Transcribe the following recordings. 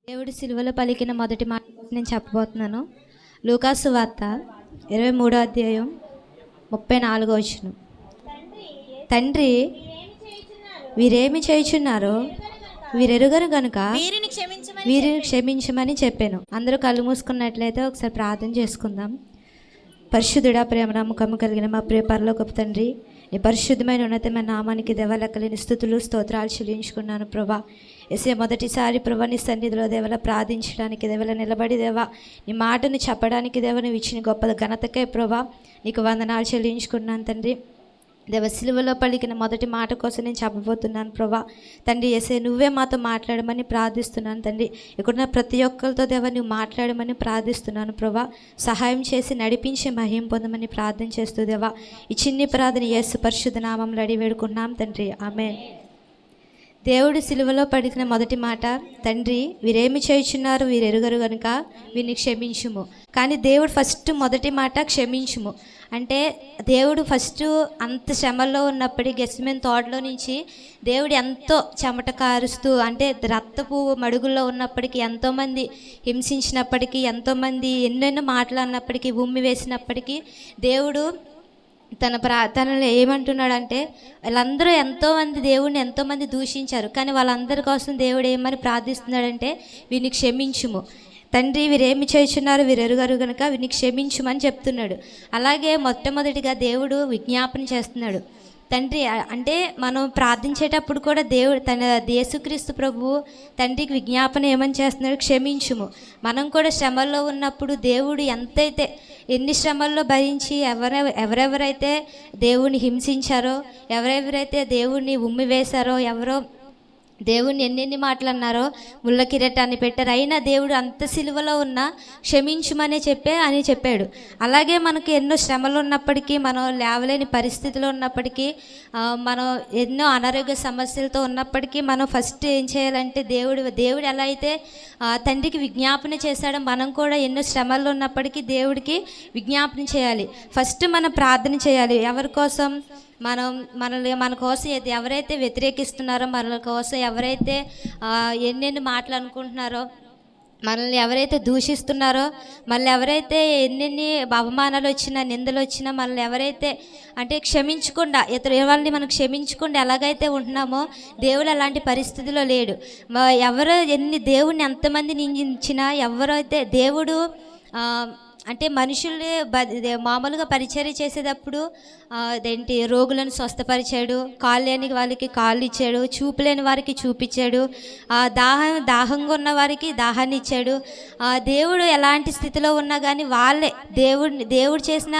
దేవుడి సిలువలో పలికిన మొదటి మాట నేను చెప్పబోతున్నాను. లూకాసు వార్త 23వ అధ్యాయం 34వ వచనం. తండ్రి వీరేమి చేయుచున్నారో వీరెరుగరు గనుక వీరిని క్షమించమని చెప్పాను. అందరూ కళ్ళు మూసుకున్నట్లయితే ఒకసారి ప్రార్థన చేసుకుందాం. పరిశుద్ధుడా, ప్రేమ నమ్మకము కలిగిన మా ప్రియ పరలోకపు తండ్రి, నీ పరిశుద్ధమైన ఉన్నతమైన నామానికి దేవలెక్కలేని స్తుతులు స్తోత్రాలు చెల్లించుకున్నాను ప్రభా. ఎసే మొదటిసారి ప్రభా నీ సన్నిధిలో దేవల ప్రార్థించడానికి దేవల నిలబడి దేవా నీ మాటను చెప్పడానికి దేవ నువ్వు ఇచ్చిన గొప్ప ఘనతకే ప్రభా నీకు వందనాలు చెల్లించుకున్నాను తండ్రి. దేవ సిలువలో పలికిన మొదటి మాట కోసం నేను చెప్పబోతున్నాను ప్రభా. తండ్రి యేసే నువ్వే మాతో మాట్లాడమని ప్రార్థిస్తున్నాను తండ్రి. ఇక్కడున్న ప్రతి ఒక్కరితో దేవ నువ్వు మాట్లాడమని ప్రార్థిస్తున్నాను ప్రభా. సహాయం చేసి నడిపించి మహిమ పొందమని ప్రార్థన చేస్తూ దేవా ఈ చిన్ని ప్రార్థన యేసు పరిశుద్ధ నామములో అడిగి వేడుకున్నాం తండ్రి, ఆమేన్. దేవుడు సిలువలో పలికిన మొదటి మాట, తండ్రి వీరేమి చేయుచున్నారు వీరెరుగరు గనుక వీరిని క్షమించుము. కానీ దేవుడు ఫస్ట్ మొదటి మాట క్షమించుము అంటే దేవుడు ఫస్ట్ అంత శ్రమల్లో ఉన్నప్పటికీ గెస్మెన్ తోటలో నుంచి దేవుడు ఎంతో చెమట కారుస్తూ అంటే రక్తపు మడుగుల్లో ఉన్నప్పటికీ ఎంతోమంది హింసించినప్పటికీ ఎంతోమంది ఎన్నెన్నో మాటలు అన్నప్పటికీ ఉమ్మి వేసినప్పటికీ దేవుడు తన ప్రార్థనలో ఏమంటున్నాడంటే వాళ్ళందరూ ఎంతోమంది దేవుడిని ఎంతోమంది దూషించారు, కానీ వాళ్ళందరి కోసం దేవుడు ఏమని ప్రార్థిస్తున్నాడంటే వీరిని క్షమించుము. తండ్రి వీరేమి చేయుచున్నారు వీరెరుగరు కనుక వీరిని క్షమించుమని చెప్తున్నాడు. అలాగే మొట్టమొదటిగా దేవుడు విజ్ఞాపన చేస్తున్నాడు. తండ్రి అంటే మనం ప్రార్థించేటప్పుడు కూడా దేవుడు తన యేసుక్రీస్తు ప్రభువు తండ్రికి విజ్ఞాపన ఏమని చేస్తున్నాడు, క్షమించుము. మనం కూడా శ్రమల్లో ఉన్నప్పుడు దేవుడు ఎంతైతే ఎన్ని శ్రమల్లో భరించి ఎవరెవరైతే దేవుణ్ణి హింసించారో, ఎవరెవరైతే దేవుణ్ణి ఉమ్మి వేశారో, ఎవరో దేవుణ్ణి ఎన్నెన్ని మాటలు అన్నారో, ముళ్ళ కిరీటాన్ని పెట్టారు, అయినా దేవుడు అంత సిలువలో ఉన్నా క్షమించుమని చెప్పాడు. అలాగే మనకు ఎన్నో శ్రమలు ఉన్నప్పటికీ, మనం లేవలేని పరిస్థితిలో ఉన్నప్పటికీ, మనం ఎన్నో అనారోగ్య సమస్యలతో ఉన్నప్పటికీ మనం ఫస్ట్ ఏం చేయాలంటే దేవుడు ఎలా అయితే తండ్రికి విజ్ఞాపన చేశాడో మనం కూడా ఎన్నో శ్రమల్లో ఉన్నప్పటికీ దేవుడికి విజ్ఞాపన చేయాలి. ఫస్ట్ మనం ప్రార్థన చేయాలి. ఎవరి కోసం? మన కోసం ఎవరైతే వ్యతిరేకిస్తున్నారో, మన కోసం ఎవరైతే ఎన్నెన్ని మాటలు అనుకుంటున్నారో, మనల్ని ఎవరైతే దూషిస్తున్నారో, మళ్ళీ ఎవరైతే ఎన్నెన్ని అవమానాలు వచ్చినా నిందలు వచ్చినా మనల్ని ఎవరైతే అంటే క్షమించకుండా ఇతర వాళ్ళని మనం క్షమించకుండా ఎలాగైతే ఉంటున్నామో దేవుడు అలాంటి పరిస్థితిలో లేడు. దేవుడిని ఎంతమంది నిందించినా ఎవరైతే దేవుడు అంటే మనుషుల్ని మామూలుగా పరిచర్య చేసేటప్పుడు అదేంటి రోగులను స్వస్థపరిచాడు, కాళ్ళు లేని వాళ్ళకి కాళ్ళు ఇచ్చాడు, చూపు లేని వారికి చూపించాడు, దాహంగా ఉన్న వారికి దాహాన్ని ఇచ్చాడు. దేవుడు ఎలాంటి స్థితిలో ఉన్నా కానీ వాళ్ళే దేవుడు చేసిన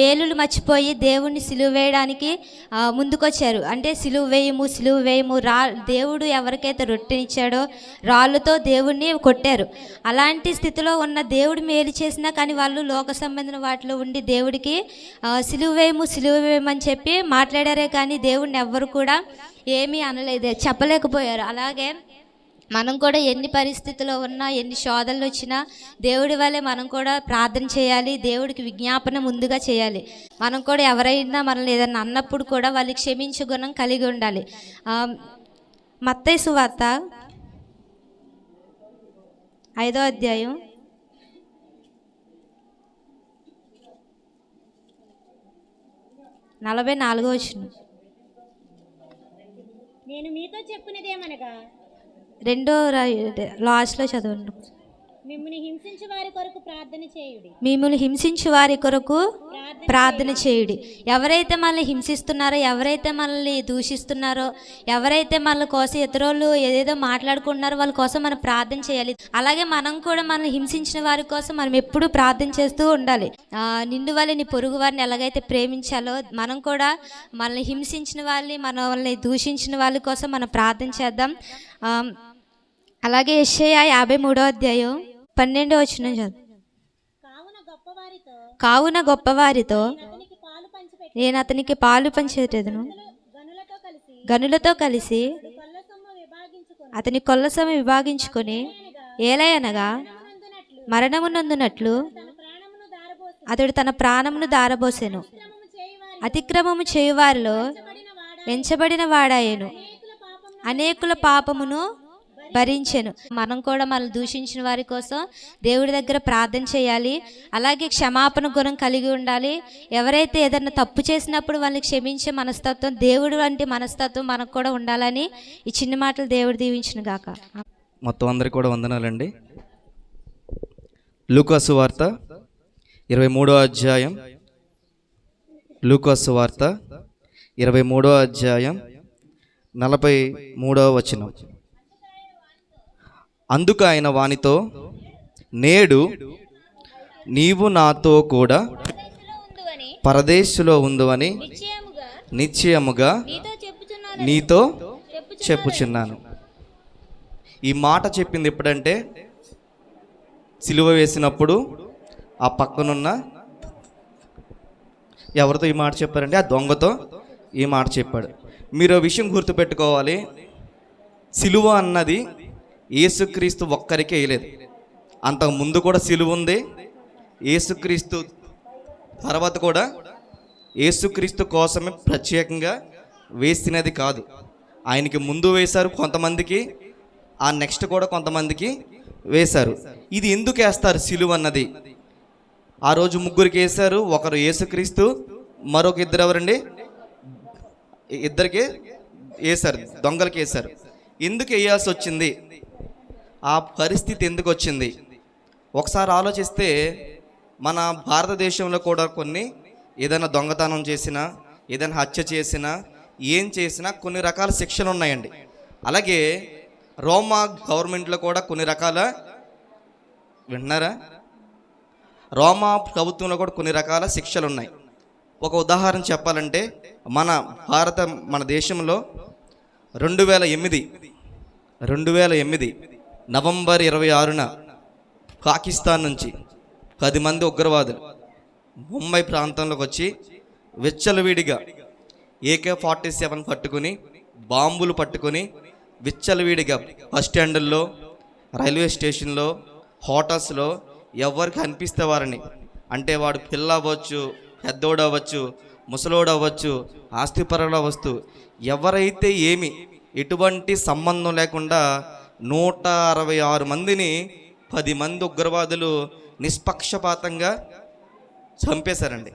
మేలులు మర్చిపోయి దేవుడిని సిలువ వేయడానికి ముందుకొచ్చారు. అంటే సిలువ వేయము దేవుడు ఎవరికైతే రొట్టెనిచ్చాడో రాళ్ళతో దేవుడిని కొట్టారు. అలాంటి స్థితిలో ఉన్న దేవుడు మేలు చేసిన కానీ వాళ్ళు లోక సంబంధమైన వాటిలో ఉండి దేవుడికి సిలువ వేయమని చెప్పి మాట్లాడారే కానీ దేవుడిని ఎవ్వరు కూడా ఏమీ అనలేదు, చెప్పలేకపోయారు. అలాగే మనం కూడా ఎన్ని పరిస్థితుల్లో ఉన్నా, ఎన్ని శోధనలు వచ్చినా దేవుడి వల్లే మనం కూడా ప్రార్థన చేయాలి, దేవుడికి విజ్ఞాపన ముందుగా చేయాలి. మనం కూడా ఎవరైనా మనల్ని ఏదైనా అన్నప్పుడు కూడా వాళ్ళకి క్షమించే గుణం కలిగి ఉండాలి. మత్తయి సువార్త 5వ అధ్యాయం 44వ వచనం. నేను మీతో చెప్పినదేమనగా రెండో లాస్ట్లో చదవండి. మిమ్మల్ని హింసించే వారి కొరకు ప్రార్థన చేయుడి. ఎవరైతే మనల్ని హింసిస్తున్నారో, ఎవరైతే మనల్ని దూషిస్తున్నారో, ఎవరైతే మన కోసం ఇతరులు ఏదేదో మాట్లాడుకుంటున్నారో వాళ్ళ కోసం మనం ప్రార్థన చేయాలి. అలాగే మనం కూడా మనల్ని హింసించిన వారి కోసం మనం ఎప్పుడూ ప్రార్థన చేస్తూ ఉండాలి. నిన్ను వాళ్ళని నీ పొరుగు వారిని ఎలాగైతే ప్రేమించాలో మనం కూడా మనల్ని హింసించిన మనల్ని దూషించిన వాళ్ళ కోసం మనం ప్రార్థన చేద్దాం. అలాగే యెషయా 53వ అధ్యాయం 12వ వచనం చదువు. కావున గొప్పవారితో నేను అతనికి పాలు పంచేదను, గనులతో కలిసి అతని కొల్ల సొమ్ము విభాగించుకొని ఏలయనగా మరణమునందునట్లు అతడు తన ప్రాణమును దారబోసెను. అతిక్రమము చేయువారిలో ఎంచబడిన వాడాయను, అనేకుల పాపమును భరించెను. మనం కూడా మనల్ని దూషించిన వారి కోసం దేవుడి దగ్గర ప్రార్థన చేయాలి. అలాగే క్షమాపణ గుణం కలిగి ఉండాలి. ఎవరైతే ఏదైనా తప్పు చేసినప్పుడు వాళ్ళని క్షమించే మనస్తత్వం, దేవుడు వంటి మనస్తత్వం మనకు కూడా ఉండాలని ఈ చిన్న మాటలు దేవుడు దీవించును గాక. మొత్తం అందరికీ కూడా వందనాలండి. లూకాసు వార్త 23వ అధ్యాయం, లూకాసు వార్త 23వ అధ్యాయం 43వ వచనం. అందుకు ఆయన వానితో, నేడు నీవు నాతో కూడా పరదేశులో ఉందువని నిశ్చయముగా నీతో చెప్పుచున్నాను. ఈ మాట చెప్పింది ఎప్పుడంటే సిలువ వేసినప్పుడు ఆ పక్కనున్న ఎవరితో ఈ మాట చెప్పారంటే ఆ దొంగతో ఈ మాట చెప్పాడు. మీరు విషయం గుర్తుపెట్టుకోవాలి, సిలువ అన్నది యేసుక్రీస్తు ఒక్కరికే వేయలేదు. అంతకు ముందు కూడా సిలువ ఉంది, యేసుక్రీస్తు తర్వాత కూడా యేసుక్రీస్తు కోసమే ప్రత్యేకంగా వేసినది కాదు. ఆయనకి ముందు వేశారు కొంతమందికి, ఆ నెక్స్ట్ కూడా కొంతమందికి వేశారు. ఇది ఎందుకు వేస్తారు సిలువ అన్నది? ఆ రోజు ముగ్గురికి వేశారు, ఒకరు యేసుక్రీస్తు, మరొక ఇద్దరు ఎవరండి? ఇద్దరికి వేశారు, దొంగలకి వేశారు. ఎందుకు వేయాల్సి వచ్చింది? ఆ పరిస్థితి ఎందుకు వచ్చింది? ఒకసారి ఆలోచిస్తే మన భారతదేశంలో కూడా కొన్ని ఏదైనా దొంగతనం చేసినా, ఏదైనా హత్య చేసినా, ఏం చేసినా కొన్ని రకాల శిక్షలు ఉన్నాయండి. అలాగే రోమా గవర్నమెంట్లో కూడా కొన్ని రకాల, విన్నారా, రోమా ప్రభుత్వంలో కూడా కొన్ని రకాల శిక్షలు ఉన్నాయి. ఒక ఉదాహరణ చెప్పాలంటే మన దేశంలో 2008 నవంబర్ 26న పాకిస్తాన్ నుంచి 10 మంది ఉగ్రవాదులు ముంబై ప్రాంతంలోకి వచ్చి విచ్చలవిడిగా AK-47 పట్టుకుని, బాంబులు పట్టుకుని విచ్చలవిడిగా బస్ స్టాండుల్లో, రైల్వే స్టేషన్లో, హోటల్స్లో ఎవరికి అనిపిస్తే వారిని, అంటే వాడు పిల్ల అవ్వచ్చు, పెద్దోడు అవ్వచ్చు, ముసలోడు అవ్వచ్చు, ఆస్తిపరులు అవ్వచ్చు, ఎవరైతే ఎటువంటి సంబంధం లేకుండా 166 మందిని 10 మంది ఉగ్రవాదులు నిష్పక్షపాతంగా చంపేశారండి.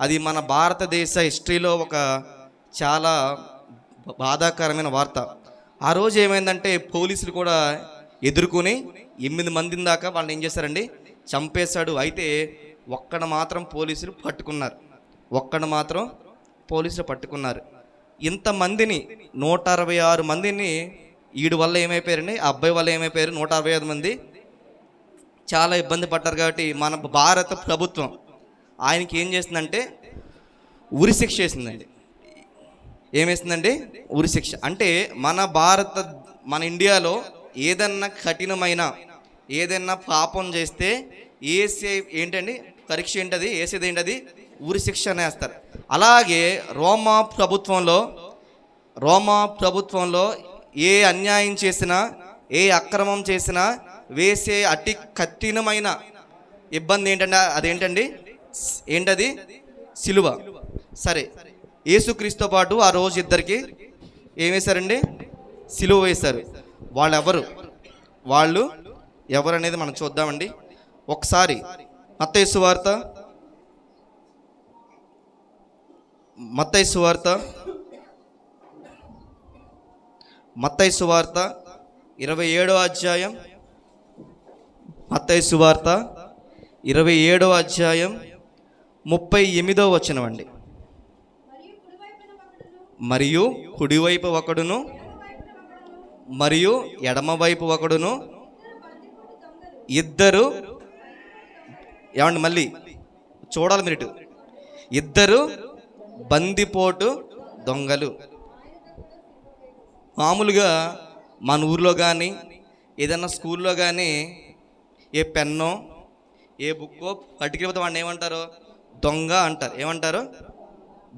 అది మన భారతదేశ హిస్టరీలో ఒక చాలా బాధాకరమైన వార్త. ఆ రోజు ఏమైందంటే పోలీసులు కూడా ఎదుర్కొని 8 మందిని దాకా వాళ్ళని ఏం చేశారండి, చంపేశాడు. అయితే ఒక్కడు మాత్రం పోలీసులు పట్టుకున్నారు. ఇంతమందిని 166 మందిని ఈడు వల్ల ఏమైపోయారండి, ఆ అబ్బాయి వల్ల ఏమైపోయారు, 165 మంది చాలా ఇబ్బంది పడ్డారు. కాబట్టి మన భారత ప్రభుత్వం ఆయనకి ఏం చేసిందంటే ఉరిశిక్ష వేసిందండి. ఏమేసిందండి? ఉరిశిక్ష. అంటే మన ఇండియాలో ఏదన్నా కఠినమైన ఏదన్నా పాపం చేస్తే వేసే ఏంటండి పరీక్ష ఏంటది, వేసేది ఏంటది, ఉరిశిక్ష అనేస్తారు. అలాగే రోమా ప్రభుత్వంలో ఏ అన్యాయం చేసినా, ఏ అక్రమం చేసినా వేసే అతి కఠినమైన ఇబ్బంది ఏంటంటే ఏంటది, సిలువ. సరే, యేసుక్రీస్తుతో పాటు ఆ రోజు ఇద్దరికి ఏం వేశారండి, సిలువ వేశారు. వాళ్ళు ఎవరు అనేది మనం చూద్దామండి. ఒకసారి మత్తయి సువార్త 27వ అధ్యాయం, మత్తయి సువార్త 27వ అధ్యాయం 38వ వచనం అండి. మరియు కుడివైపు ఒకడును మరియు ఎడమవైపు ఒకడును ఇద్దరు, ఏమండి మళ్ళీ చూడాలి మీరు, ఇద్దరు బందిపోటు దొంగలు. మామూలుగా మన ఊర్లో కానీ ఏదన్నా స్కూల్లో కానీ ఏ పెన్నో ఏ బుక్కో పట్టుకెళ్ళిపోతే వాడిని ఏమంటారు, దొంగ అంటారు. ఏమంటారు?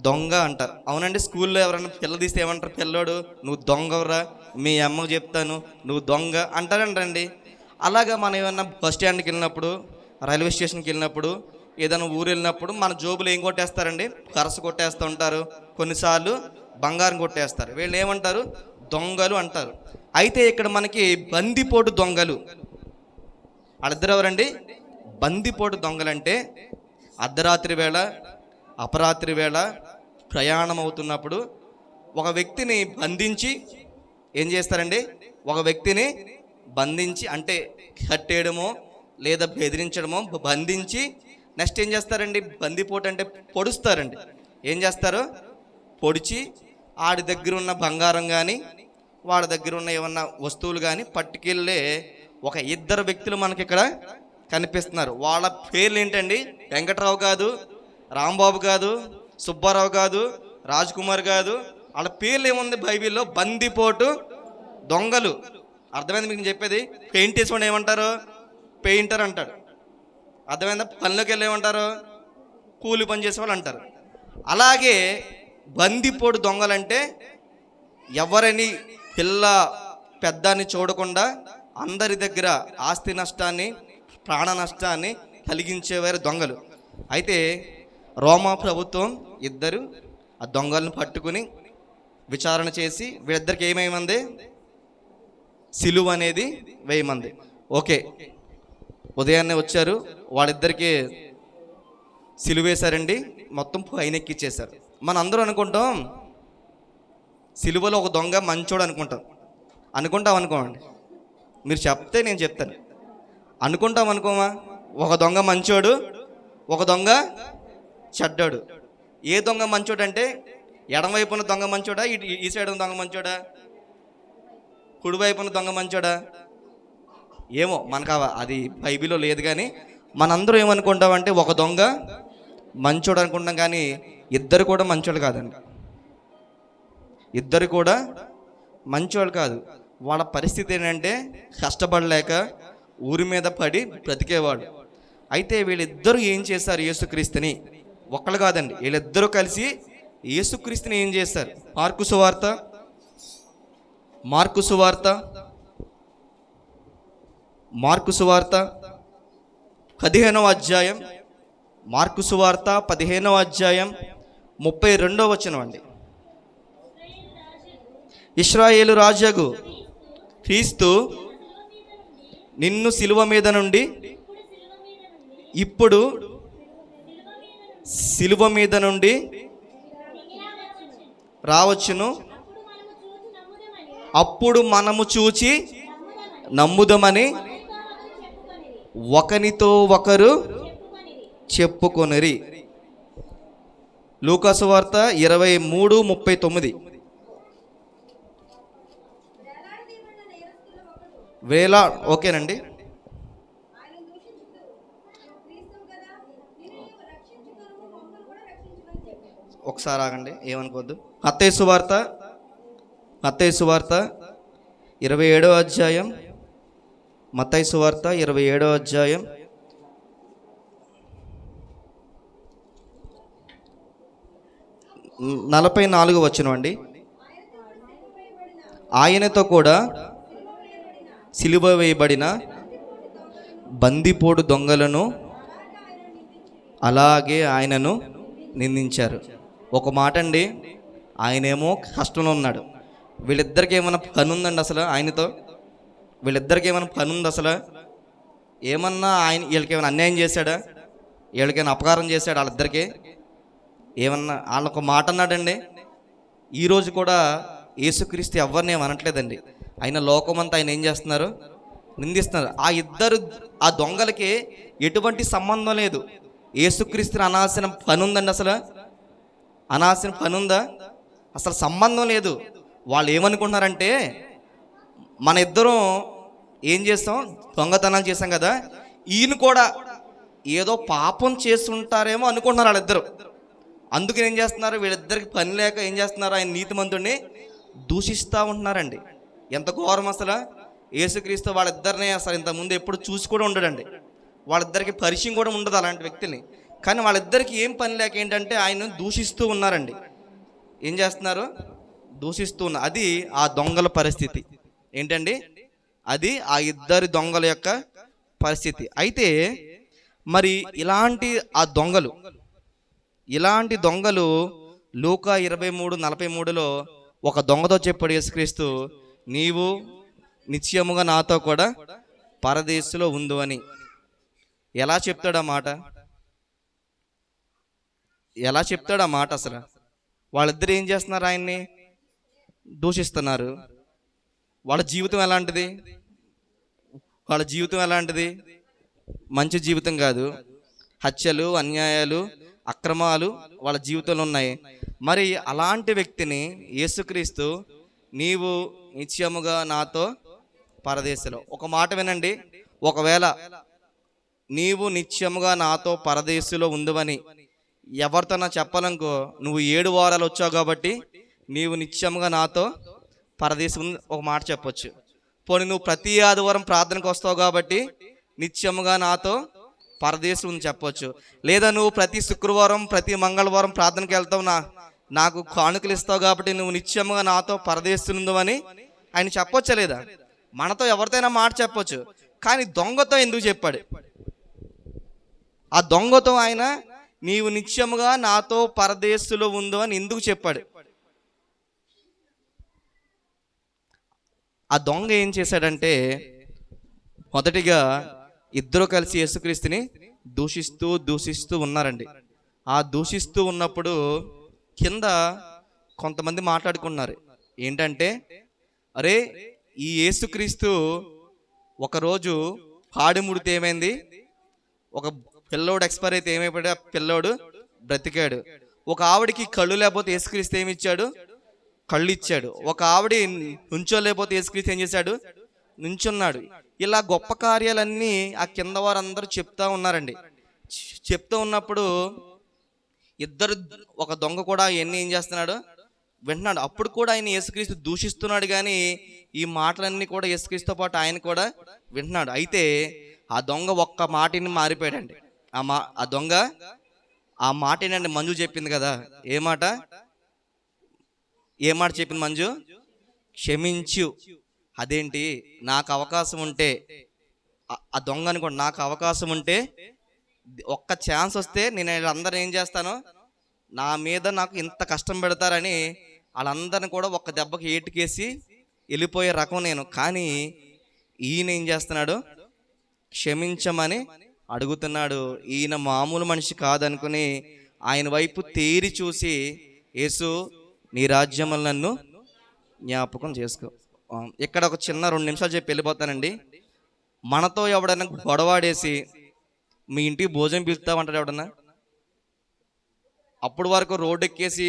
దొంగ అంటారు. అవునండి, స్కూల్లో ఎవరైనా పిల్ల తీస్తే ఏమంటారు, పిల్లోడు నువ్వు దొంగరా, మీ అమ్మకు చెప్తాను నువ్వు దొంగ అంటారంటండి. అలాగా మనం ఏమన్నా బస్ స్టాండ్కి వెళ్ళినప్పుడు, రైల్వే స్టేషన్కి వెళ్ళినప్పుడు, ఏదైనా ఊరు వెళ్ళినప్పుడు మన జోబులు ఏం కొట్టేస్తారండి, కరస కొట్టేస్తూ ఉంటారు, కొన్నిసార్లు బంగారం కొట్టేస్తారు. వీళ్ళు ఏమంటారు, దొంగలు అంటారు. అయితే ఇక్కడ మనకి బందిపోటు దొంగలు, వాళ్ళిద్దరు ఎవరండి? బందిపోటు దొంగలంటే అర్ధరాత్రి వేళ, అపరాత్రి వేళ ప్రయాణం అవుతున్నప్పుడు ఒక వ్యక్తిని బంధించి ఏం చేస్తారండి? ఒక వ్యక్తిని బంధించి, అంటే కట్టేయడమో లేదా బెదిరించడమో, బంధించి నెక్స్ట్ ఏం చేస్తారండి? బందిపోటు అంటే పొడుస్తారండి. ఏం చేస్తారు? పొడిచి ఆడి దగ్గర ఉన్న బంగారం కానీ వాడి దగ్గర ఉన్న ఏమన్నా వస్తువులు కానీ పట్టుకెళ్ళే ఒక ఇద్దరు వ్యక్తులు మనకి ఇక్కడ కనిపిస్తున్నారు. వాళ్ళ పేర్లు ఏంటండి? వెంకట్రావు కాదు, రాంబాబు కాదు, సుబ్బారావు కాదు, రాజ్ కుమార్ కాదు. వాళ్ళ పేర్లు ఏముంది బైబిల్లో? బందిపోటు దొంగలు. అర్థమైంది మీకు చెప్పేది? పెయింట్ వేసుకోండి ఏమంటారు? పెయింటర్ అంటాడు. అర్థమైందా? పనిలోకి వెళ్ళి ఏమంటారు? కూలి పని చేసేవాళ్ళు అంటారు. అలాగే బందిపోటు దొంగలంటే ఎవరని పిల్ల పెద్ద అని చూడకుండా అందరి దగ్గర ఆస్తి నష్టాన్ని, ప్రాణ నష్టాన్ని కలిగించేవారు దొంగలు. అయితే రోమా ప్రభుత్వం ఇద్దరు ఆ దొంగలను పట్టుకుని విచారణ చేసి వీళ్ళిద్దరికి ఏమేమంది? సిలువ అనేది వేయమంది. ఓకే, ఉదయాన్నే వచ్చారు, వాళ్ళిద్దరికి సిలువేశారండి, మొత్తం పైన ఎక్కిచ్చేశారు. మన అందరూ అనుకుంటాం సిలువలో ఒక దొంగ మంచోడు అనుకుంటాం అనుకోండి. మీరు చెప్తే నేను చెప్తాను. అనుకుంటాం అనుకోమా? ఒక దొంగ మంచోడు, ఒక దొంగ చెడ్డాడు. ఏ దొంగ మంచోడు అంటే ఎడమవైపున దొంగ మంచోడా, ఈ సైడ్ ఉన్న దొంగ మంచోడా, కుడివైపున దొంగ మంచోడా? ఏమో మనకు అది బైబిల్లో లేదు. కానీ మనందరూ ఏమనుకుంటామంటే ఒక దొంగ మంచోడు అనుకుంటాం, కానీ ఇద్దరు కూడా మంచోళ్ళు కాదండి. ఇద్దరు కూడా మంచోళ్ళు కాదు. వాళ్ళ పరిస్థితి ఏంటంటే కష్టపడలేక ఊరి మీద పడి బ్రతికేవాడు. అయితే వీళ్ళిద్దరూ ఏం చేశారు? యేసుక్రీస్తుని, ఒక్కళ్ళు కాదండి, వీళ్ళిద్దరూ కలిసి యేసుక్రీస్తుని ఏం చేశారు? మార్కు సువార్త 15వ అధ్యాయం, మార్కు సువార్త 15వ అధ్యాయం 32వ వచనం అండి. ఇశ్రాయేలు రాజగు క్రీస్తు నిన్ను సిలువ మీద నుండి, ఇప్పుడు సిలువ మీద నుండి రావచ్చును, అప్పుడు మనము చూచి నమ్ముదమని ఒకనితో ఒకరు చెప్పుకొనిరి. లూకా సువార్త 23:39. ఓకేనండి. ఒకసారి ఆగండి, ఏమనుకోవద్దు. మత్తయి సువార్త 27వ అధ్యాయం, మత్తయి సువార్త 27వ అధ్యాయం 44వ వచనం అండి. ఆయనతో కూడా సిలువ వేయబడిన బందిపోటు దొంగలను అలాగే ఆయనను నిందించారు. ఒక మాట అండి, ఆయనేమో కష్టంలో ఉన్నాడు. వీళ్ళిద్దరికి ఏమైనా పని ఉందండి అసలు? ఆయనతో వీళ్ళిద్దరికి ఏమైనా పని ఉంది అసలు? ఏమన్నా వీళ్ళకి ఏమైనా అన్యాయం చేశాడా? వీళ్ళకైనా అపకారం చేశాడు? వాళ్ళిద్దరికి ఏమన్నా వాళ్ళొక మాట అన్నాడండి. ఈరోజు కూడా యేసుక్రీస్తు ఎవరిని ఏమనట్లేదండి. ఆయన లోకమంతా ఆయన ఏం చేస్తున్నారు? నిందిస్తున్నారు. ఆ దొంగలకి ఎటువంటి సంబంధం లేదు. యేసుక్రీస్తుని అనాల్సిన పని ఉందండి అసలు? అనాల్సిన పని ఉందా? అసలు సంబంధం లేదు. వాళ్ళు ఏమనుకుంటున్నారంటే మన ఇద్దరం ఏం చేస్తాం? దొంగతనాలు చేస్తాం కదా, ఈయన కూడా ఏదో పాపం చేస్తుంటారేమో అనుకుంటున్నారు వాళ్ళిద్దరు. అందుకని ఏం చేస్తున్నారు? వీళ్ళిద్దరికి పని లేక ఏం చేస్తున్నారు? ఆయన నీతిమంతుడిని దూషిస్తూ ఉంటున్నారండి. ఎంత ఘోరం అసలు! యేసుక్రీస్తు వాళ్ళిద్దరిని అసలు ఇంతకుముందు ఎప్పుడు చూసి కూడా ఉండడండి. వాళ్ళిద్దరికి పరిచయం కూడా ఉండదు అలాంటి వ్యక్తిని. కానీ వాళ్ళిద్దరికి ఏం పని లేక ఏంటంటే ఆయన దూషిస్తూ ఉన్నారండి. ఏం చేస్తున్నారు? దూషిస్తూ ఉన్నారు. అది ఆ దొంగల పరిస్థితి ఏంటండి? అది ఆ ఇద్దరి దొంగల యొక్క పరిస్థితి. అయితే మరి ఇలాంటి దొంగలు లూకా 23:43లో ఒక దొంగతో చెప్పాడు యేసుక్రీస్తు, నీవు నిశ్చయముగా నాతో కూడా పరదేశంలో ఉండు అని. ఎలా చెప్తాడు ఆ మాట? ఎలా చెప్తాడు ఆ మాట? అసలు వాళ్ళిద్దరు ఏం చేస్తున్నారు? ఆయన్ని దూషిస్తున్నారు. వాళ్ళ జీవితం ఎలాంటిది? వాళ్ళ జీవితం ఎలాంటిది? మంచి జీవితం కాదు. హత్యలు, అన్యాయాలు, అక్రమాలు వాళ్ళ జీవితంలో ఉన్నాయి. మరి అలాంటి వ్యక్తిని యేసుక్రీస్తు నీవు నిత్యముగా నాతో పరదేశంలో, ఒక మాట వినండి, ఒకవేళ నీవు నిత్యముగా నాతో పరదేశంలో ఉండువని ఎవరితోనా చెప్పాలనుకో, నువ్వు 7 వారాలు వచ్చావు కాబట్టి నీవు నిత్యముగా నాతో పరదేశం ఒక మాట చెప్పొచ్చు. పోనీ నువ్వు ప్రతి ఆదివారం ప్రార్థనకు వస్తావు కాబట్టి నిత్యముగా నాతో పరదేశం ఉంది చెప్పొచ్చు. లేదా నువ్వు ప్రతి శుక్రవారం ప్రతి మంగళవారం ప్రార్థనకి వెళ్తావు, నాకు కానుకలు ఇస్తావు కాబట్టి నువ్వు నిత్యముగా నాతో పరదేశం ఉందని ఆయన చెప్పొచ్చా లేదా? మనతో ఎవరితోనైనా మాట చెప్పొచ్చు, కానీ దొంగతో ఎందుకు చెప్పాడు? ఆ దొంగతో ఆయన నీవు నిత్యముగా నాతో పరదేశంలో ఉందో అని ఎందుకు చెప్పాడు? ఆ దొంగ ఏం చేశాడంటే, మొదటిగా ఇద్దరు కలిసి యేసుక్రీస్తుని దూషిస్తూ ఉన్నారండి. ఆ దూషిస్తూ ఉన్నప్పుడు కింద కొంతమంది మాట్లాడుకున్నారు. ఏంటంటే, అరే ఈ యేసుక్రీస్తు ఒకరోజు కాడి ముడితే ఏమైంది? ఒక పిల్లోడు ఎక్స్పైర్ అయితే ఏమైపోయాడు? ఆ పిల్లోడు బ్రతికాడు. ఒక ఆవిడికి కళ్ళు లేకపోతే యేసుక్రీస్తు ఏమి ఇచ్చాడు? కళ్ళు ఇచ్చాడు. ఒక ఆవిడ నుంచోలేకపోతే యేసుక్రీస్తు ఏం చేశాడు? నుంచున్నాడు. ఇలా గొప్ప కార్యాలన్నీ ఆ కింద వారందరూ చెప్తా ఉన్నారండి. చెప్తూ ఉన్నప్పుడు ఒక దొంగ కూడా ఇవన్నీ ఏం చేస్తున్నాడు? వింటున్నాడు. అప్పుడు కూడా ఆయన యేసుక్రీస్తు దూషిస్తున్నాడు, కానీ ఈ మాటలన్నీ కూడా యేసుక్రీస్తుతో పాటు ఆయన కూడా వింటున్నాడు. అయితే ఆ దొంగ ఒక్క మాటని మారిపోయాడండి. ఆ దొంగ ఆ మాట ఏంటంటే, మంజు చెప్పింది కదా, ఏ మాట చెప్పింది మంజు? క్షమించు. అదేంటి, నాకు అవకాశం ఉంటే, ఆ దొంగ అనుకోండి, నాకు అవకాశం ఉంటే ఒక్క ఛాన్స్ వస్తే నేను వీళ్ళందరూ ఏం చేస్తాను, నా మీద నాకు ఇంత కష్టం పెడతారని వాళ్ళందరిని కూడా ఒక్క దెబ్బకి ఏటుకేసి వెళ్ళిపోయే రకం నేను. కానీ ఈయన ఏం చేస్తున్నాడు? క్షమించమని అడుగుతున్నాడు. ఈయన మామూలు మనిషి కాదనుకుని ఆయన వైపు తేరి చూసి, యేసు నీ రాజ్యములు నన్ను జ్ఞాపకం చేసుకో. ఇక్కడ ఒక చిన్న 2 నిమిషాలు చెప్పి వెళ్ళిపోతానండి. మనతో ఎవడన్నా గొడవాడేసి మీ ఇంటికి భోజనం పిలుస్తామంటాడు ఎవడన్నా? అప్పుడు వరకు రోడ్డు ఎక్కేసి